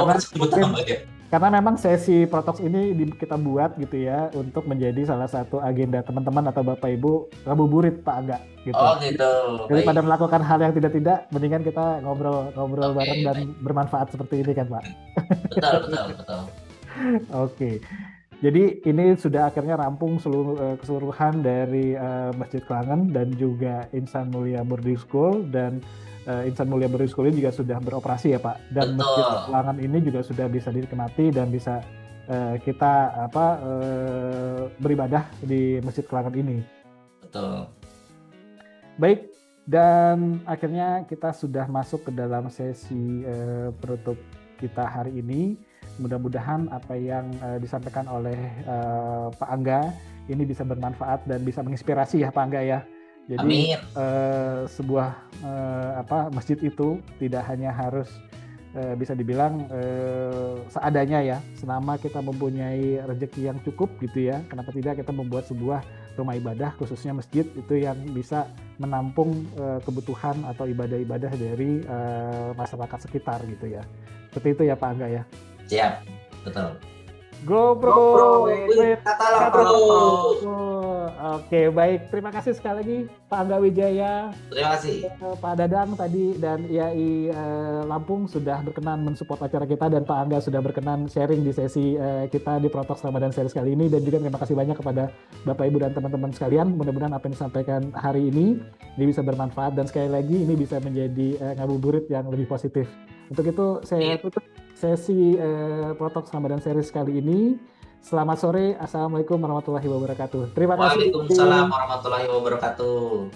Karena memang sesi Protox ini kita buat gitu ya untuk menjadi salah satu agenda teman-teman atau Bapak Ibu ngabuburit Pak Angga gitu. Oh gitu. Daripada melakukan hal yang tidak-tidak, mendingan kita ngobrol bareng dan bermanfaat seperti ini kan Pak. Betul. Oke. Jadi ini sudah akhirnya rampung keseluruhan dari Masjid Kelangan dan juga Insan Mulia Boarding School, dan Insan Mulia Boarding School ini juga sudah beroperasi ya Pak. Dan Betul. Masjid Kelangan ini juga sudah bisa dinikmati dan bisa kita beribadah di Masjid Kelangan ini. Betul. Baik, dan akhirnya kita sudah masuk ke dalam sesi penutup kita hari ini. Mudah-mudahan apa yang disampaikan oleh Pak Angga ini bisa bermanfaat dan bisa menginspirasi ya Pak Angga ya. Jadi sebuah masjid itu tidak hanya harus bisa dibilang seadanya ya. Selama kita mempunyai rezeki yang cukup gitu ya, kenapa tidak kita membuat sebuah rumah ibadah khususnya masjid itu yang bisa menampung kebutuhan atau ibadah-ibadah dari masyarakat sekitar gitu ya. Seperti itu ya Pak Angga ya. Siap, betul. GoPro with Katalah Bro. Oke, baik. Terima kasih sekali lagi Pak Angga Wijaya. Terima kasih. Pak Dadang tadi dan IAI Lampung sudah berkenan mensupport acara kita, dan Pak Angga sudah berkenan sharing di sesi kita di Protox Ramadan Series kali ini. Dan juga terima kasih banyak kepada Bapak Ibu dan teman-teman sekalian. Mudah-mudahan apa yang disampaikan hari ini bisa bermanfaat, dan sekali lagi ini bisa menjadi ngabuburit yang lebih positif. Untuk itu saya tutup sesi Protox Ramadan Series kali ini. Selamat sore. Assalamualaikum warahmatullahi wabarakatuh. Terima kasih. Waalaikumsalam warahmatullahi wabarakatuh.